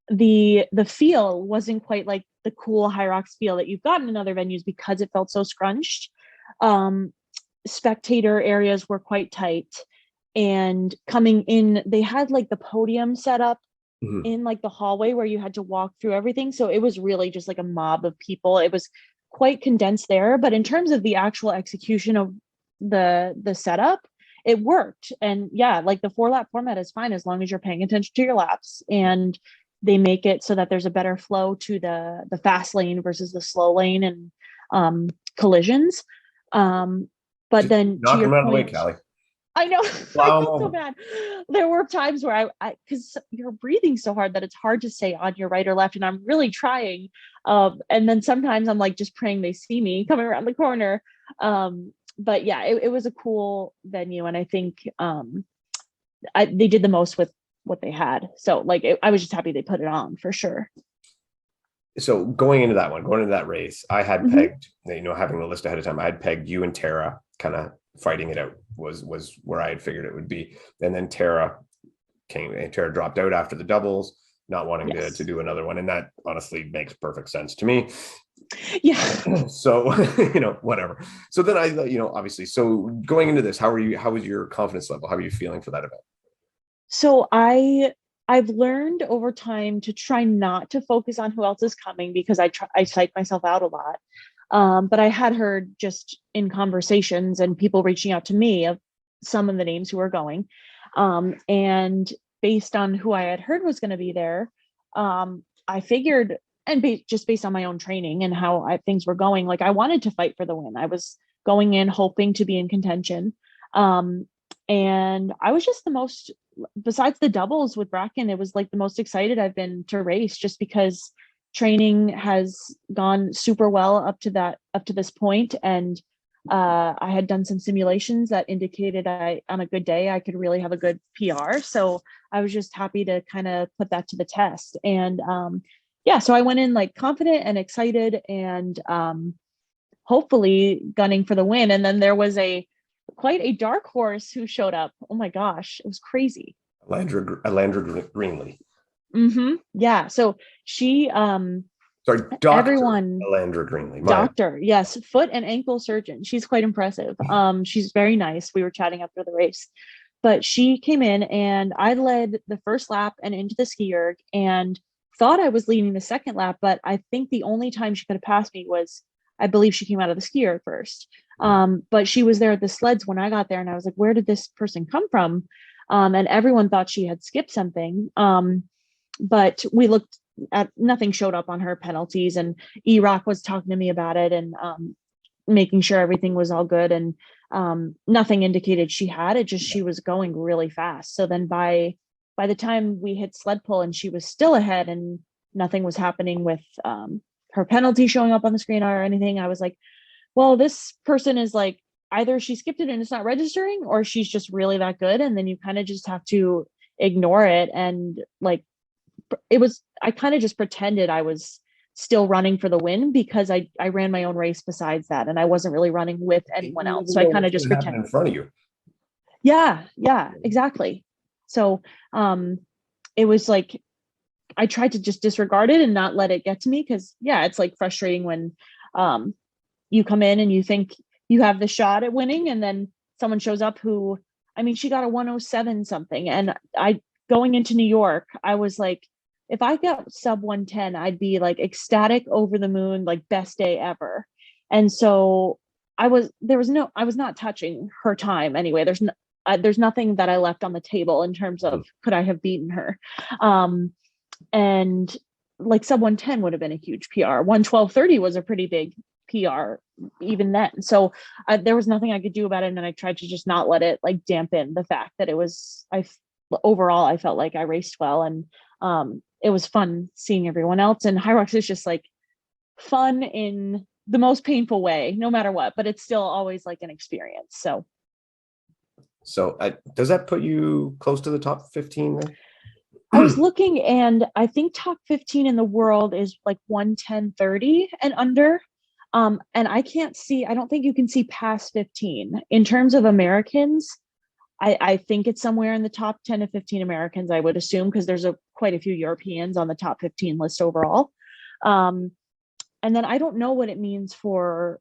the feel wasn't quite like the cool Hyrox feel that you've gotten in other venues because it felt so scrunched. Um, Spectator areas were quite tight, and coming in, they had like the podium set up Mhm. in like the hallway where you had to walk through everything. So it was really just like a mob of people. It was quite condensed there, but in terms of the actual execution of the setup, it worked. And yeah, like the 4 lap format is fine as long as you're paying attention to your laps, and they make it so that there's a better flow to the fast lane versus the slow lane and collisions. Um, but Just then to knock your them out of the way, point, Callie. I know, I Plow them felt so over. bad. There were times where because you're breathing so hard that it's hard to say on your right or left, and I'm really trying. And then sometimes I'm like just praying they see me coming around the corner. But yeah, it was a cool venue, and I think they did the most with what they had. So like, I was just happy they put it on for sure. So going into that one, going into that race, I had Hmm. pegged, having the list ahead of time, I had pegged you and Tara kind of fighting it out was where I had figured it would be. And then Tara came and Tara dropped out after the doubles, not wanting to Yes. do another one. And that honestly makes perfect sense to me. Yeah. So, whatever. So then obviously, so going into this, how was your confidence level? How are you feeling for that event? So I've learned over time to try not to focus on who else is coming because I psych myself out a lot. But I had heard just in conversations and people reaching out to me of some of the names who were going. And based on who I had heard was going to be there, I figured, and just based on my own training and how things were going, like I wanted to fight for the win. I was going in hoping to be in contention. Um, and I was just the most, besides the doubles with Bracken, it was like the most excited I've been to race just because training has gone super well up to this point, and I had done some simulations that indicated on a good day I could really have a good PR. So I was just happy to kind of put that to the test. And yeah, so I went in like confident and excited, and hopefully gunning for the win. And then there was a quite a dark horse who showed up. Oh my gosh, it was crazy. Alandra Greenlee. Yeah. So she Sorry, Dr. everyone Alandra Greenlee. doctor, yes, foot and ankle surgeon. She's quite impressive. She's very nice. We were chatting after the race. But she came in and I led the first lap and into the ski erg and thought I was leading the second lap, but I think the only time she could have passed me was I believe she came out of the ski erg first. But she was there at the sleds when I got there and I was like, where did this person come from? And everyone thought she had skipped something. But we looked at nothing showed up on her penalties, and E-Rock was talking to me about it and making sure everything was all good, and nothing indicated she had it, just she was going really fast. So then by the time we hit sled pull and she was still ahead and nothing was happening with her penalty showing up on the screen or anything, I was like, well, this person is like, either she skipped it and it's not registering or she's just really that good. And then you kind of just have to ignore it. And like, I kind of just pretended I was still running for the win because I ran my own race besides that. And I wasn't really running with anyone You else. never So I know kind of what's just going to happen pretended. in front of you. Yeah, exactly. So it was like, I tried to just disregard it and not let it get to me. Cause yeah, it's like frustrating when um, you come in and you think you have the shot at winning, and then someone shows up who, I mean, she got a 107 something. And going into New York, I was like, if I got sub 110, I'd be like ecstatic, over the moon, like best day ever. And so I was not touching her time anyway. There's nothing that I left on the table in terms of could I have beaten her. And like sub 110 would have been a huge PR. 112.30 was a pretty big PR even then. So there was nothing I could do about it. And then I tried to just not let it like dampen the fact that overall, I felt like I raced well. And it was fun seeing everyone else. And Hyrox is just like fun in the most painful way, no matter what, but it's still always like an experience. So does that put you close to the top 15 then? I was looking, and I think top 15 in the world is like 110.30 and under. And I don't think you can see past 15. In terms of Americans, I think it's somewhere in the top 10 to 15 Americans, I would assume, because there's quite a few Europeans on the top 15 list overall. And then I don't know what it means for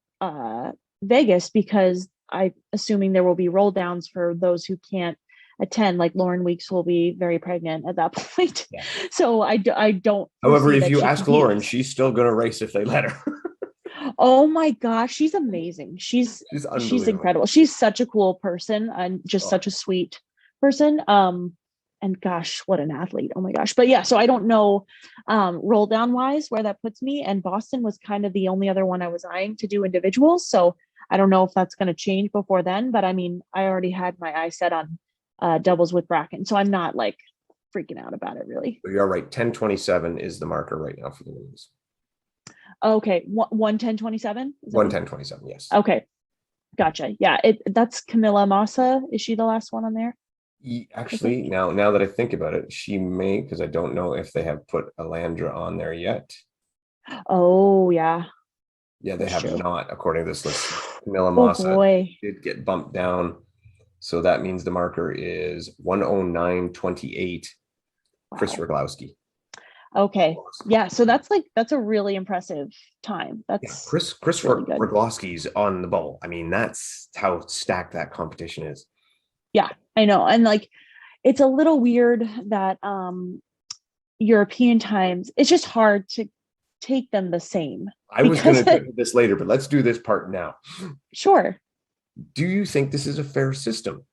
Vegas, because I'm assuming there will be roll downs for those who can't attend. Like Lauren Weeks will be very pregnant at that point. Yeah. So I don't. However, if you ask Lauren, she's still going to race if they let her. Oh my gosh, she's amazing. She's incredible. She's such a cool person and just such a sweet person. And gosh, what an athlete. Oh my gosh. But yeah, so I don't know roll down wise where that puts me. And Boston was kind of the only other one I was eyeing to do individuals. So I don't know if that's going to change before then. But I mean, I already had my eye set on doubles with Bracken. So I'm not like freaking out about it really. You're right. 1027 is the marker right now for the women's. Okay. 110.27? 110.27, yes. Okay. Gotcha. Yeah. That's Camilla Massa. Is she the last one on there? Actually, now that I think about it, she may, because I don't know if they have put Alandra on there yet. Oh, yeah. Yeah, they have not, according to this list. Camilla Massa did get bumped down. So that means the marker is 109.28. Wow. Chris Roglowski. Okay. Yeah. So that's a really impressive time. That's Chris really Roglowski's on the ball. I mean, that's how stacked that competition is. Yeah, I know. And like, it's a little weird that European times, it's just hard to take them the same. I was going to get to this later, but let's do this part now. Sure. Do you think this is a fair system?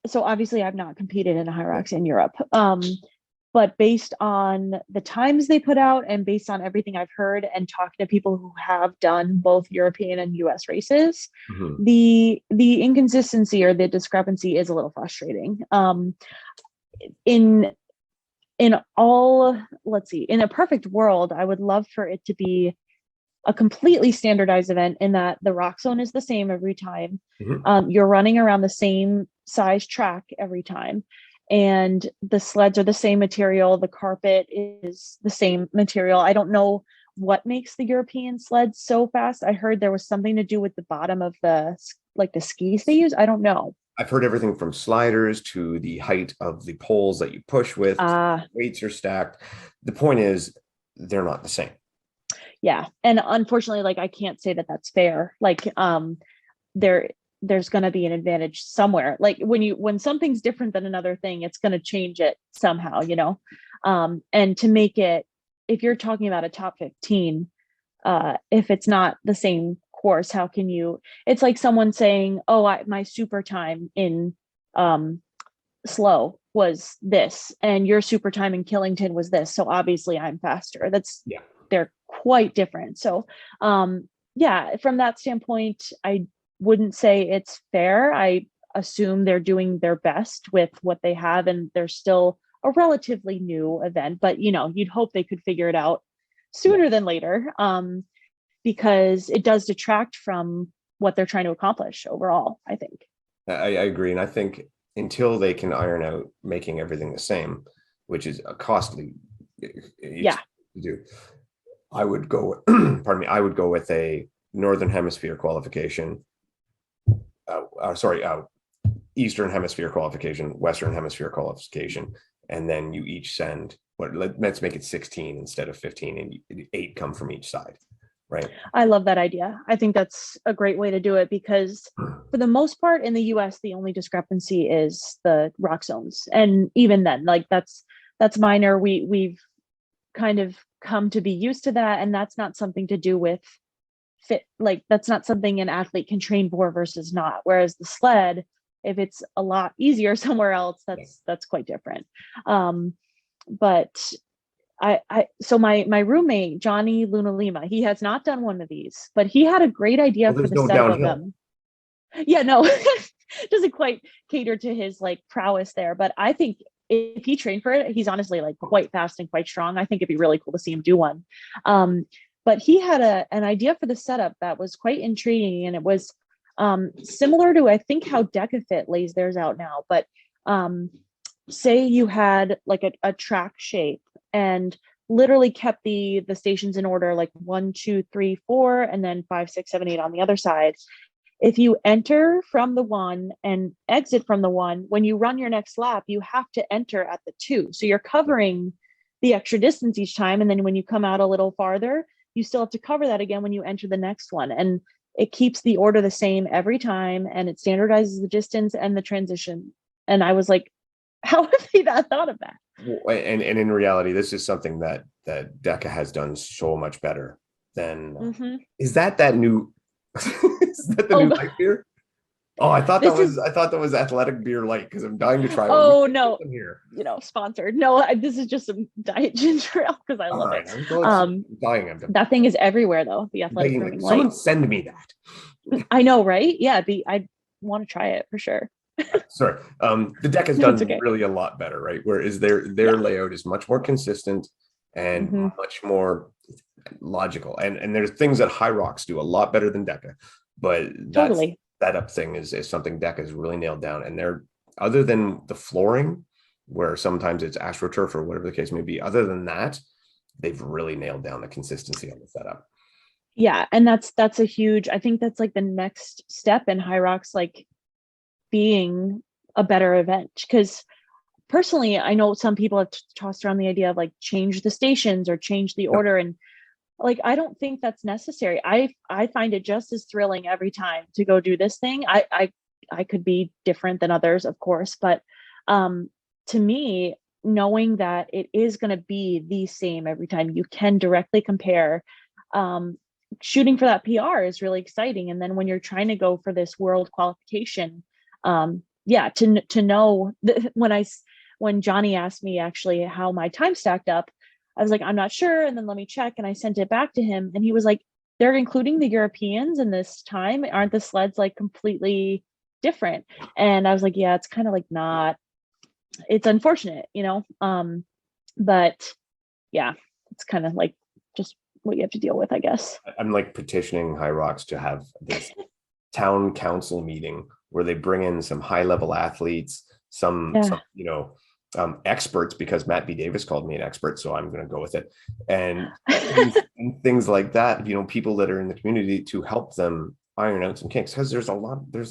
So obviously I've not competed in a Hyrox in Europe. But based on the times they put out and based on everything I've heard and talking to people who have done both European and US races, the inconsistency or the discrepancy is a little frustrating. In a perfect world, I would love for it to be a completely standardized event in that the rock zone is the same every time. You're running around the same size track every time. And the sleds are the same material. The carpet is the same material. I don't know what makes the European sleds so fast. I heard there was something to do with the bottom of the skis they use. I don't know. I've heard everything from sliders to the height of the poles that you push with. Weights are stacked. The point is, they're not the same. Yeah. And unfortunately, like, I can't say that that's fair. Like, there's going to be an advantage somewhere. Like when something's different than another thing, it's going to change it somehow, you know? And to make it, if you're talking about a top 15, if it's not the same course, how can you, it's like someone saying, oh, my super time in slow was this, and your super time in Killington was this. So obviously I'm faster. They're quite different. So yeah, from that standpoint, I wouldn't say it's fair. I assume they're doing their best with what they have, and they're still a relatively new event, but you know, you'd hope they could figure it out sooner than later, because it does detract from what they're trying to accomplish overall, I think. I agree. And I think until they can iron out making everything the same, which is a costly Yeah. to do, I would go, pardon me, I would go with a Northern Hemisphere qualification. Eastern Hemisphere qualification, Western Hemisphere qualification, and then you each send let's make it 16 instead of 15, and 8 come from each side, right? I love that idea. I think that's a great way to do it because for the most part in the US, the only discrepancy is the rock zones. And even then, like that's minor. We've kind of come to be used to that. And that's not something to do with fit. Like that's not something an athlete can train for versus not. Whereas the sled, if it's a lot easier somewhere else, that's quite different. But so my roommate Johnny Luna Lima, he has not done one of these, but he had a great idea for There's the no setup of downhill. them. Yeah, no, doesn't quite cater to his like prowess there, but I think if he trained for it, he's honestly like quite fast and quite strong. I think it'd be really cool to see him do one. But he had an idea for the setup that was quite intriguing, and it was similar to I think how DecaFit lays theirs out now. But say you had like a track shape and literally kept the stations in order, like 1, 2, 3, 4, and then 5, 6, 7, 8 on the other side. If you enter from the 1 and exit from the 1, when you run your next lap, you have to enter at the 2. So you're covering the extra distance each time. And then when you come out a little farther, you still have to cover that again when you enter the next one. And it keeps the order the same every time. And it standardizes the distance and the transition. And I was like, how have they not thought of that? And in reality, this is something that DECA has done so much better than. Is that new? Is that the new light beer? Oh, I thought that was athletic beer light because I'm dying to try it. Oh no, here, sponsored. No, this is just some diet ginger ale because I love it. I'm dying. That thing is everywhere though. The athletic brewing light. Someone send me that. I know, right? Yeah, I want to try it for sure. Sorry, the deck has done really a lot better, right? Whereas their layout is much more consistent and much more logical. And there's things that Hyrox do a lot better than DECA, but that setup thing is something DECA has really nailed down. And they're, other than the flooring, where sometimes it's AstroTurf or whatever the case may be, other than that, they've really nailed down the consistency on the setup. Yeah, and that's a huge. I think that's like the next step in Hyrox, like being a better event. Because personally, I know some people have tossed around the idea of like change the stations or change the order, and like I don't think that's necessary. I find it just as thrilling every time to go do this thing. I could be different than others, of course, but to me, knowing that it is going to be the same every time, you can directly compare. Shooting for that PR is really exciting, and then when you're trying to go for this world qualification, to know when Johnny asked me actually how my time stacked up, I was like, I'm not sure. And then let me check. And I sent it back to him. And he was like, they're including the Europeans in this time. Aren't the sleds like completely different? And I was like, yeah, it's kind of like not, it's unfortunate, but yeah, it's kind of like just what you have to deal with, I guess. I'm like petitioning Hyrox to have this town council meeting where they bring in some high level athletes, some experts, because Matt B. Davis called me an expert, so I'm going to go with it. And things like that, people that are in the community to help them iron out some kinks, because there's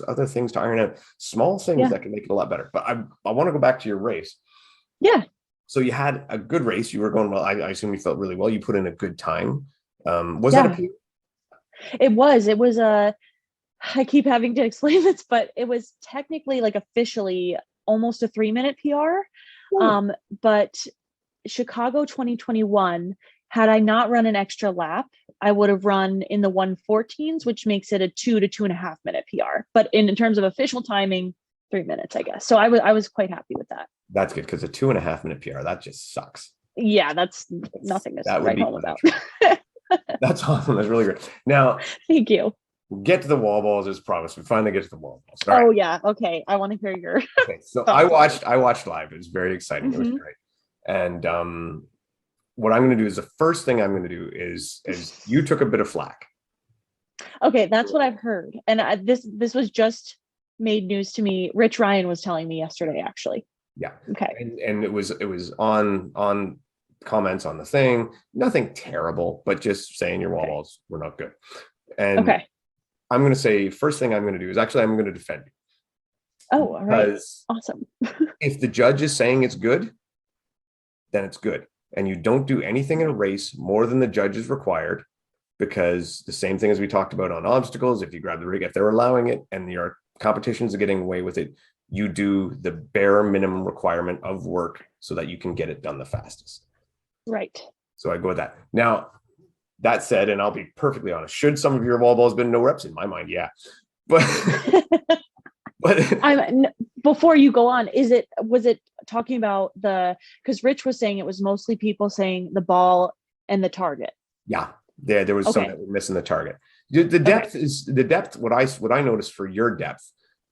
other things to iron out, small things that can make it a lot better. But I want to go back to your race. Yeah. So you had a good race. You were going well. I assume you felt really well. You put in a good time. Was that a PR? It was I keep having to explain this, but it was technically like officially almost a 3-minute PR. But Chicago 2021, had I not run an extra lap, I would have run in the 1:14s, which makes it a 2 to 2.5 minute PR. But in terms of official timing, 3 minutes, I guess. So I was quite happy with that. That's good, because a 2.5 minute PR, that just sucks. Yeah, that's nothing to write home about. That's awesome. That's really great. Now, thank you. Get to the wall balls as promised. We finally get to the wall balls. All right. Yeah. Okay. I want to hear your. Okay. So I watched live. It was very exciting. It was great. And what I'm going to do is the first thing I'm going to do is you took a bit of flack. Okay, that's what I've heard, and this was just made news to me. Rich Ryan was telling me yesterday, actually. Yeah. Okay. And it was on comments on the thing, nothing terrible, but just saying your wall balls were not good. And I'm going to say, first thing I'm going to do is actually, I'm going to defend you. Oh, all right. Awesome. If the judge is saying it's good, then it's good. And you don't do anything in a race more than the judge is required, because the same thing as we talked about on obstacles, if you grab the rig, if they're allowing it and your competitions are getting away with it, you do the bare minimum requirement of work so that you can get it done the fastest. Right. So I go with that. Now, that said, and I'll be perfectly honest, should some of your wall balls been no reps? In my mind, yeah. But before you go on, was it talking about because Rich was saying it was mostly people saying the ball and the target. Yeah. There was some that were missing the target. The depth is the depth. What I noticed for your depth,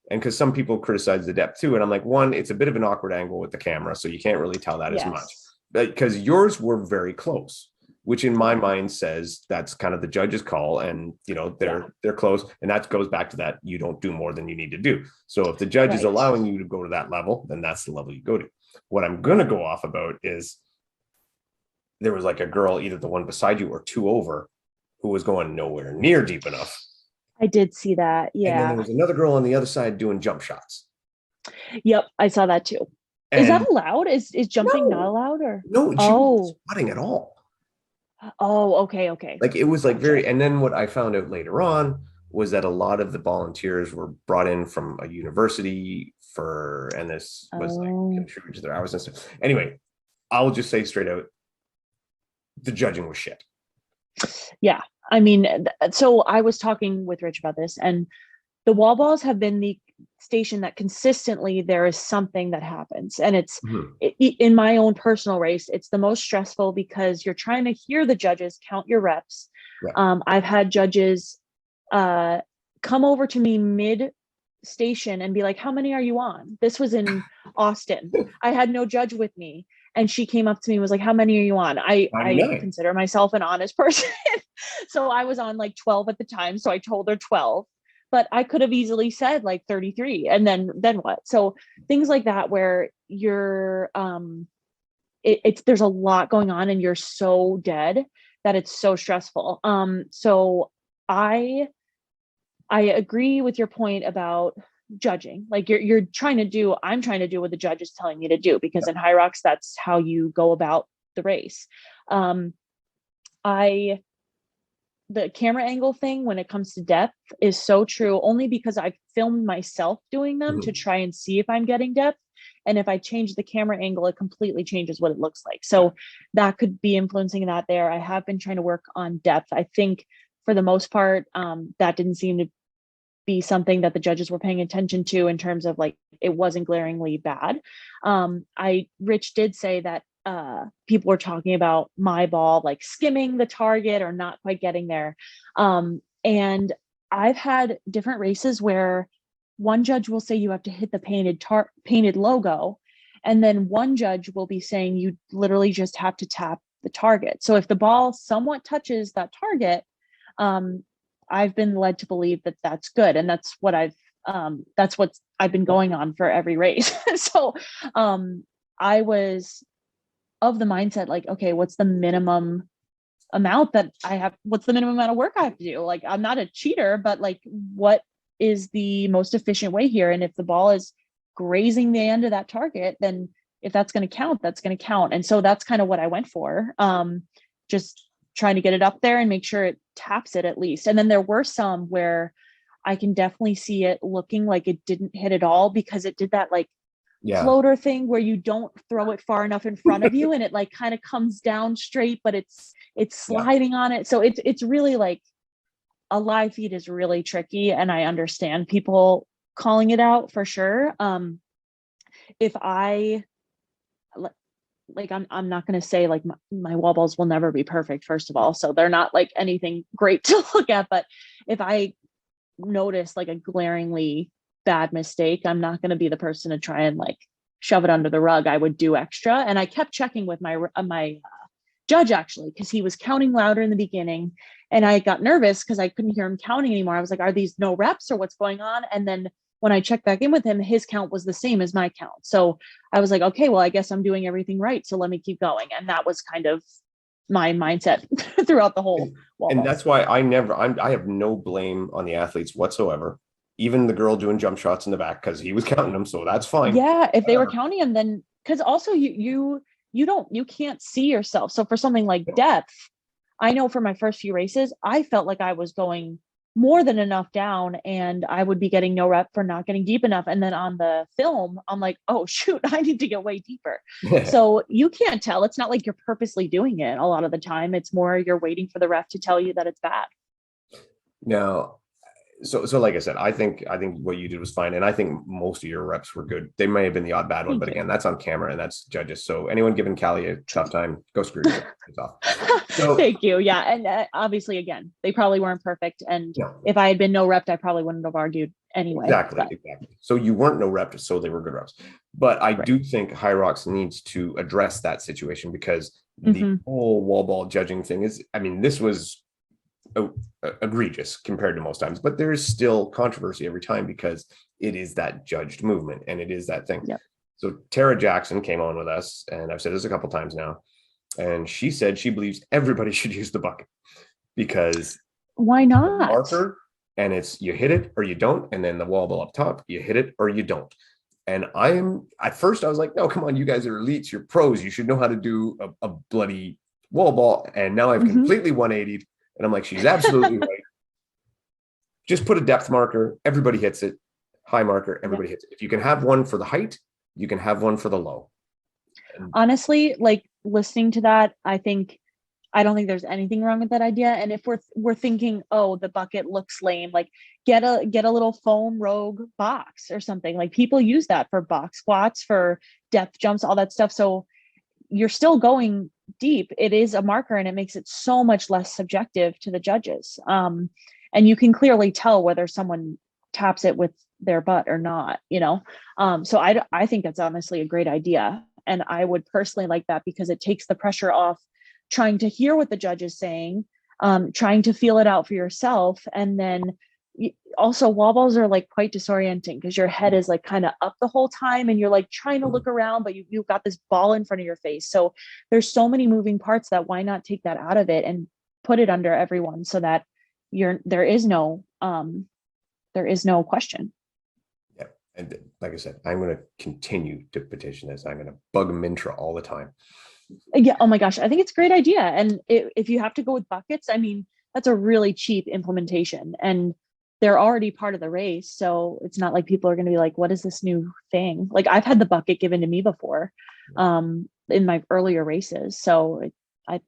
and because some people criticize the depth too, and I'm like, one, it's a bit of an awkward angle with the camera, so you can't really tell that as much. Because yours were very close, which in my mind says that's kind of the judge's call, and they're close, and that goes back to that you don't do more than you need to do. So if the judge is allowing you to go to that level, then that's the level you go to. What I'm going to go off about is there was like a girl, either the one beside you or two over, who was going nowhere near deep enough. I did see that. Yeah. And then there was another girl on the other side doing jump shots. Yep. I saw that too. And is that allowed? Is jumping not allowed, or? No, she wasn't spotting at all. Oh, okay. Like it was like and then what I found out later on was that a lot of the volunteers were brought in from a university and this was like contributed to their hours and stuff. Anyway, I'll just say straight out, the judging was shit. Yeah. I mean, so I was talking with Rich about this, and the wall balls have been the station that consistently there is something that happens. And it's in my own personal race, it's the most stressful because you're trying to hear the judges count your reps. Yeah. I've had judges come over to me mid station and be like, how many are you on? This was in Austin. I had no judge with me. And she came up to me and was like, how many are you on? I consider myself an honest person. So I was on like 12 at the time. So I told her 12, but I could have easily said like 33. And then what? So things like that, where you're, there's a lot going on and you're so dead that it's so stressful. So I agree with your point about judging. Like I'm trying to do what the judge is telling me to do, because in Hyrox, that's how you go about the race. The camera angle thing when it comes to depth is so true, only because I've filmed myself doing them to try and see if I'm getting depth. And if I change the camera angle, it completely changes what it looks like. So that could be influencing that there. I have been trying to work on depth. I think for the most part, that didn't seem to be something that the judges were paying attention to in terms of like, it wasn't glaringly bad. Rich did say that people were talking about my ball, like skimming the target or not quite getting there. And I've had different races where one judge will say you have to hit the painted logo. And then one judge will be saying you literally just have to tap the target. So if the ball somewhat touches that target, I've been led to believe that that's good. And that's what I've been going on for every race. So I was of the mindset, like, okay, what's the minimum amount of work I have to do? Like, I'm not a cheater, but like, what is the most efficient way here? And if the ball is grazing the end of that target, then if that's going to count, that's going to count. And so that's kind of what I went for. Just trying to get it up there and make sure it taps it at least. And then there were some where I can definitely see it looking like it didn't hit at all, because it did that like floater thing where you don't throw it far enough in front of you and it like kind of comes down straight, but it's sliding on it. So it's really like, a live feed is really tricky, and I understand people calling it out for sure. If I like, I'm not going to say like my wall balls will never be perfect, first of all, so they're not like anything great to look at. But if I notice like a glaringly bad mistake, I'm not going to be the person to try and like shove it under the rug. I would do extra. And I kept checking with my judge, actually, because he was counting louder in the beginning, and I got nervous because I couldn't hear him counting anymore. I was like, are these no reps or what's going on? And then when I checked back in with him, his count was the same as my count. So I was like, okay, well, I guess I'm doing everything right. So let me keep going. And that was kind of my mindset throughout the whole wall And ball. that's why I have no blame on the athletes whatsoever. Even the girl doing jump shots in the back, because he was counting them, so that's fine. Yeah, if they were counting him, then because also you can't see yourself. So for something like depth, I know for my first few races, I felt like I was going more than enough down and I would be getting no rep for not getting deep enough. And then on the film, I'm like, oh shoot, I need to get way deeper. So you can't tell. It's not like you're purposely doing it a lot of the time. It's more you're waiting for the ref to tell you that it's bad. Now, so like I said, I think what you did was fine, and I think most of your reps were good. They may have been the odd bad one, Thank but you. again, that's on camera and that's judges. So anyone giving Cali a tough time, go screw yourself. So, thank you. Yeah, and obviously, again, they probably weren't perfect, and no, if I had been no rep, I probably wouldn't have argued anyway. exactly. So you weren't no reps, so they were good reps. But I Right. do think Hyrox needs to address that situation, because the whole wall ball judging thing is, I mean, this was egregious compared to most times, but there is still controversy every time because it is that judged movement and it is that thing. Yep. So Tara Jackson came on with us, and I've said this a couple times now, and she said she believes everybody should use the bucket because why not? Marker, and it's you hit it or you don't, and then the wall ball up top, you hit it or you don't. And at first I was like, no, come on, you guys are elites, you're pros, you should know how to do a bloody wall ball. And now I've completely 180'd, and I'm like, she's absolutely right. Just put a depth marker, everybody hits it. High marker, everybody hits it. If you can have one for the height, you can have one for the low. Honestly, like listening to that, I don't think there's anything wrong with that idea. And if we're thinking, oh, the bucket looks lame, like get a little foam rogue box or something. Like people use that for box squats, for depth jumps, all that stuff. So you're still going deep. It is a marker, and it makes it so much less subjective to the judges. And you can clearly tell whether someone taps it with their butt or not, so I think that's honestly a great idea, and I would personally like that because it takes the pressure off trying to hear what the judge is saying, trying to feel it out for yourself. And then also wall balls are like quite disorienting because your head is like kind of up the whole time and you're like trying to look around, but you've got this ball in front of your face. So there's so many moving parts that why not take that out of it and put it under everyone so that there is no question. Yeah. And like I said, I'm going to continue to petition this. I'm going to bug Mintra all the time. Yeah. Oh my gosh. I think it's a great idea. And if you have to go with buckets, I mean, that's a really cheap implementation and they're already part of the race. So it's not like people are going to be like, what is this new thing? Like I've had the bucket given to me before in my earlier races. So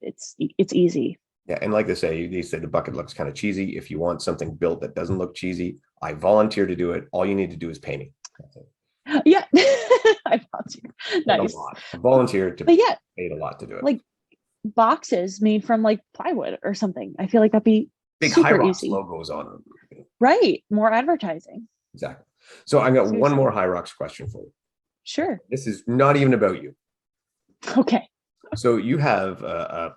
it's easy. Yeah. And like they said the bucket looks kind of cheesy. If you want something built that doesn't look cheesy, I volunteer to do it. All you need to do is pay me. Yeah. I volunteer. Nice. I volunteer to pay a lot to do it. Like boxes made from like plywood or something. I feel like that'd be big super Hyrox easy. logos on them. Right. More advertising. Exactly. So I got one more Hyrox question for you. Sure. This is not even about you. Okay. So you have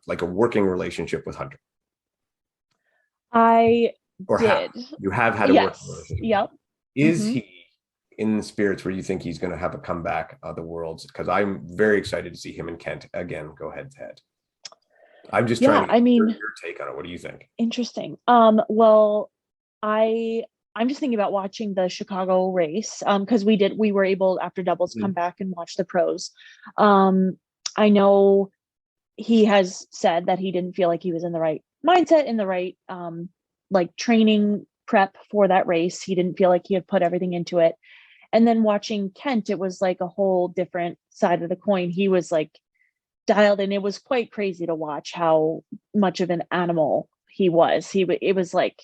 like a working relationship with Hunter. You have had a working relationship. Yep. Is he in the spirits where you think he's going to have a comeback of the Worlds? Because I'm very excited to see him and Kent again go head to head. I'm just trying to get your take on it. What do you think? Interesting. Well, I'm just thinking about watching the Chicago race because we were able after doubles come back and watch the pros. I know he has said that he didn't feel like he was in the right mindset, in the right like training prep for that race. He didn't feel like he had put everything into it. And then watching Kent, it was like a whole different side of the coin. He was like dialed in. It was quite crazy to watch how much of an animal he was. It was like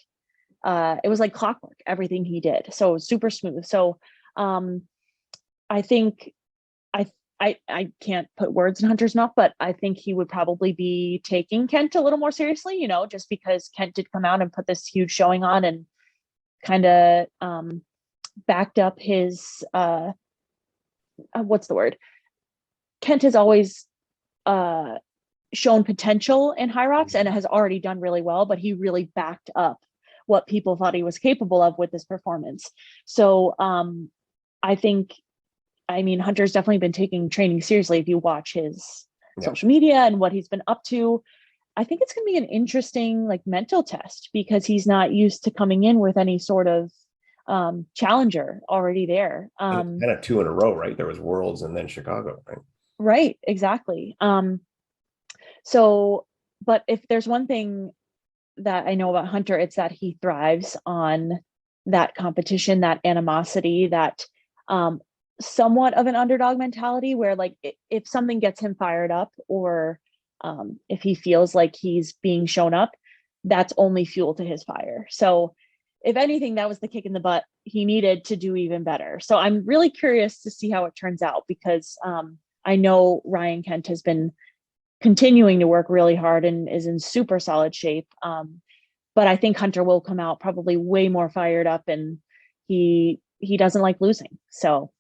clockwork, everything he did. So super smooth. So I think I can't put words in Hunter's mouth, but I think he would probably be taking Kent a little more seriously, just because Kent did come out and put this huge showing on and kind of backed up his what's the word? Kent has always shown potential in Hyrox and has already done really well, but he really backed up what people thought he was capable of with this performance. So I think, I mean, Hunter's definitely been taking training seriously. If you watch his social media and what he's been up to, I think it's going to be an interesting like mental test, because he's not used to coming in with any sort of challenger already there. Kind of two in a row, right? There was Worlds and then Chicago, right? Right, exactly. So, but if there's one thing that I know about Hunter, it's that he thrives on that competition, that animosity, that somewhat of an underdog mentality, where like if something gets him fired up, or if he feels like he's being shown up, that's only fuel to his fire. So if anything, that was the kick in the butt he needed to do even better. So I'm really curious to see how it turns out, because I know Ryan Kent has been continuing to work really hard and is in super solid shape. But I think Hunter will come out probably way more fired up, and he doesn't like losing. So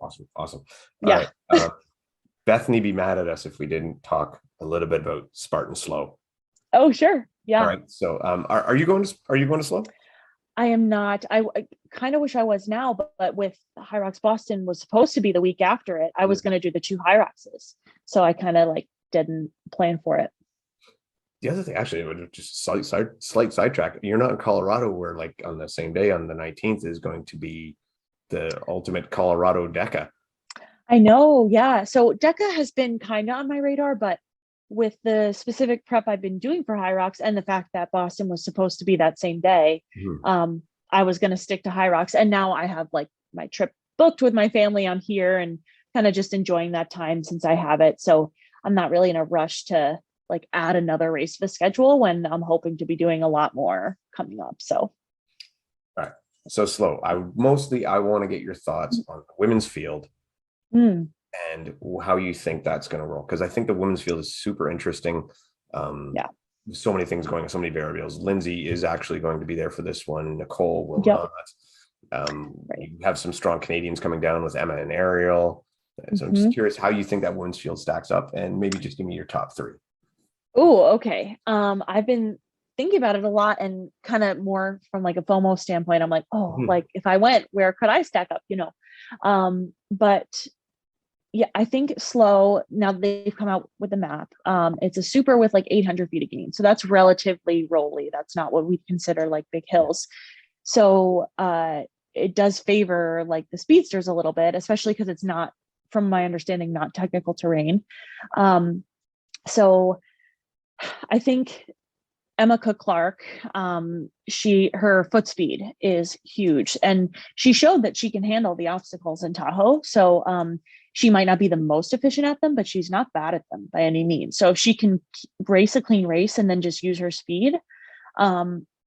awesome. All yeah. right. Bethany be mad at us if we didn't talk a little bit about Spartan Slow. Oh, sure. Yeah. All right. So are you going to Slow? I am not. I kind of wish I was now, but with Hyrox Boston was supposed to be the week after it, I was going to do the 2 Hyroxes. So I kind of like didn't plan for it. The other thing, actually, it would just slight sidetrack. You're not in Colorado, where like on the same day, on the 19th, is going to be the ultimate Colorado DECA. I know. Yeah. So DECA has been kind of on my radar, but with the specific prep I've been doing for Hyrox and the fact that Boston was supposed to be that same day, I was going to stick to Hyrox. And now I have like my trip booked with my family on here, and kind of just enjoying that time since I have it. So I'm not really in a rush to like add another race to the schedule when I'm hoping to be doing a lot more coming up. So all right. So Slow. I want to get your thoughts on the women's field and how you think that's going to roll. Because I think the women's field is super interesting. Yeah. So many things going on, so many variables. Lindsay is actually going to be there for this one. Nicole will Yep. not. Right. You have some strong Canadians coming down with Emma and Ariel. So I'm just curious how you think that women's field stacks up, and maybe just give me your top 3. Oh, okay. I've been thinking about it a lot, and kind of more from like a FOMO standpoint. I'm like, oh, like if I went, where could I stack up? But yeah, I think Slow, now they've come out with the map. It's a super with like 800 feet of gain. So that's relatively rolly. That's not what we consider like big hills. So it does favor like the speedsters a little bit, especially because it's not, from my understanding, not technical terrain. So I think Emma Cook-Clark, her foot speed is huge, and she showed that she can handle the obstacles in Tahoe. So she might not be the most efficient at them, but she's not bad at them by any means. So if she can race a clean race and then just use her speed,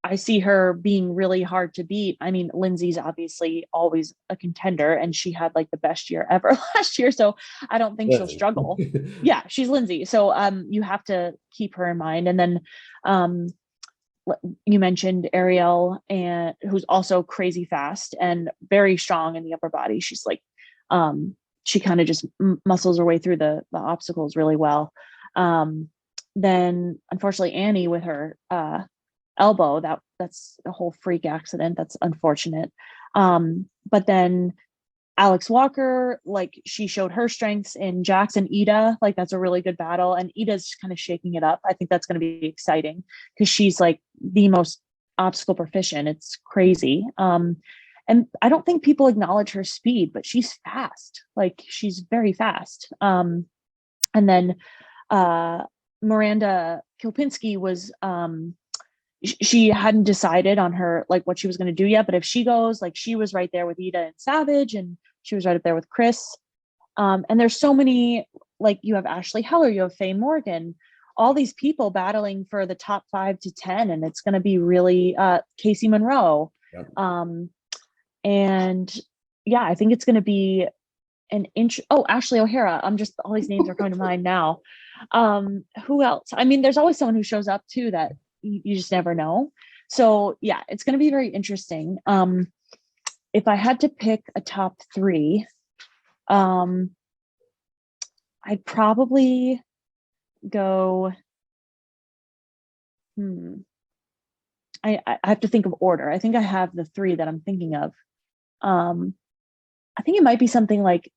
I see her being really hard to beat. I mean, Lindsay's obviously always a contender, and she had like the best year ever last year. So I don't think she'll struggle. Yeah, she's Lindsay. So you have to keep her in mind. And then you mentioned Ariel, and who's also crazy fast and very strong in the upper body. She's like, she kind of just muscles her way through the obstacles really well. Then unfortunately Annie with her elbow, that's a whole freak accident. That's unfortunate. But then Alex Walker, like she showed her strengths in Jackson. Ida, like that's a really good battle, and Ida's kind of shaking it up. I think that's going to be exciting because she's like the most obstacle proficient. It's crazy. And I don't think people acknowledge her speed, but she's fast. Like she's very fast. And then Miranda Kilpinski was she hadn't decided on her like what she was going to do yet, but if she goes, like she was right there with Ida and Savage, and she was right up there with Chris. And there's so many, like you have Ashley Heller, you have Faye Morgan, all these people battling for the top 5 to 10, and it's going to be really Casey Monroe. Yep. And yeah, I think it's going to be an inch. Oh, Ashley O'Hara. All these names are coming to mind now. Who else? I mean, there's always someone who shows up too that you just never know. So yeah, it's going to be very interesting. If I had to pick a top 3, I'd probably go. I have to think of order. I think I have the three that I'm thinking of. Um, I think it might be something like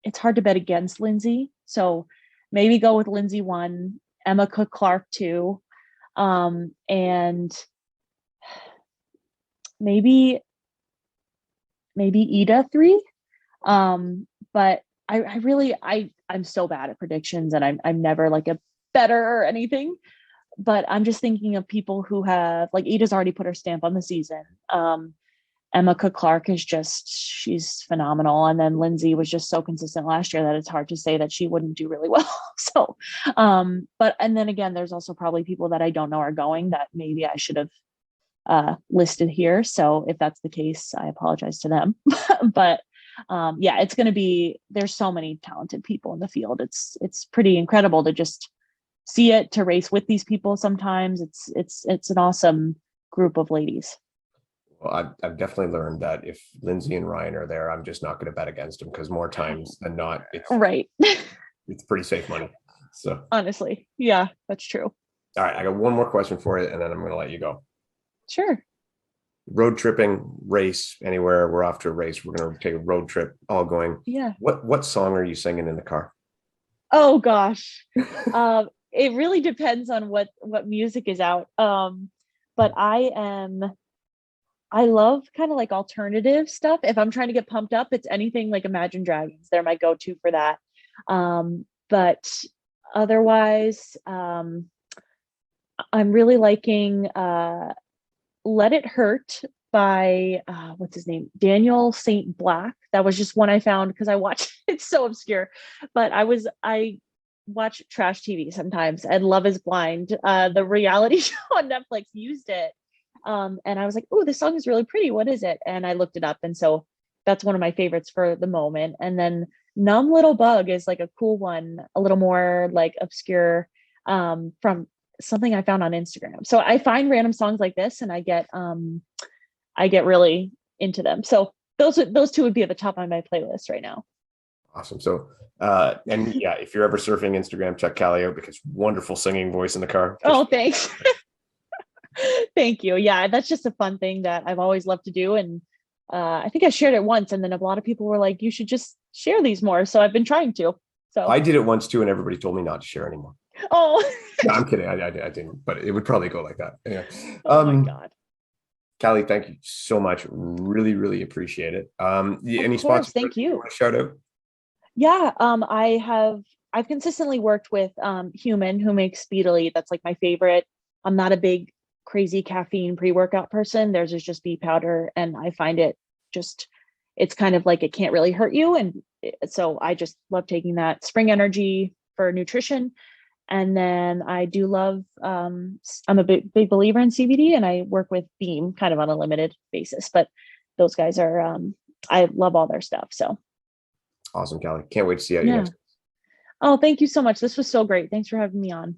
it's hard to bet against Lindsay. So maybe go with Lindsay 1, Emma Cook Clark 2, and maybe Ida 3. But I really I'm so bad at predictions, and I'm never like a better or anything. But I'm just thinking of people who have, like, Ida's already put her stamp on the season. Emma Cook Clark is just, she's phenomenal. And then Lindsay was just so consistent last year that it's hard to say that she wouldn't do really well. So, but, and then again, there's also probably people that I don't know are going that maybe I should have listed here. So if that's the case, I apologize to them. But yeah, it's going to be, there's so many talented people in the field. It's pretty incredible to just see it, to race with these people. Sometimes it's an awesome group of ladies. Well, I've definitely learned that if Lindsay and Ryan are there, I'm just not going to bet against them, because more times than not, Right. it's pretty safe money. So Honestly, yeah, that's true. all right, I got one more question for you, and then I'm going to let you go. Sure. Road tripping, race, anywhere. We're off to a race. We're going to take a road trip, all going. Yeah. What song are you singing in the car? Oh gosh. It really depends on what music is out. But I love kind of like alternative stuff. If I'm trying to get pumped up, it's anything like Imagine Dragons. They're my go-to for that. But otherwise, I'm really liking Let It Hurt by what's his name? Daniel St. Black. That was just one I found because I watched it's so obscure. But I watch trash TV sometimes, and Love is Blind, the reality show on Netflix, used it. And I was like, oh, this song is really pretty. What is it? And I looked it up. And so that's one of my favorites for the moment. And then Numb Little Bug is like a cool one, a little more like obscure, from something I found on Instagram. So I find random songs like this and I get really into them. So those two would be at the top of my playlist right now. Awesome. So, and yeah, if you're ever surfing Instagram, check Cali out, because wonderful singing voice in the car. Oh, thanks. Thank you. Yeah, that's just a fun thing that I've always loved to do. And I think I shared it once, and then a lot of people were like, you should just share these more. So I've been trying to. So I did it once too, and everybody told me not to share anymore. Oh, No, I'm kidding. I didn't, but it would probably go like that. Yeah. Oh my God. Cali, thank you so much. Really, really appreciate it. Any course, sponsors thank you. want to shout out? Yeah, I've consistently worked with Human, who makes Speedily. That's like my favorite. I'm not a big crazy caffeine pre-workout person. Theirs is just bee powder, and I find it just, it's kind of like it can't really hurt you. And so I just love taking that. Spring Energy for nutrition. And then I do love, I'm a big believer in CBD, and I work with Beam kind of on a limited basis, but those guys are, I love all their stuff. So Awesome, Cali. Can't wait to see how you yeah. next. Oh, thank you so much. This was so great. Thanks for having me on.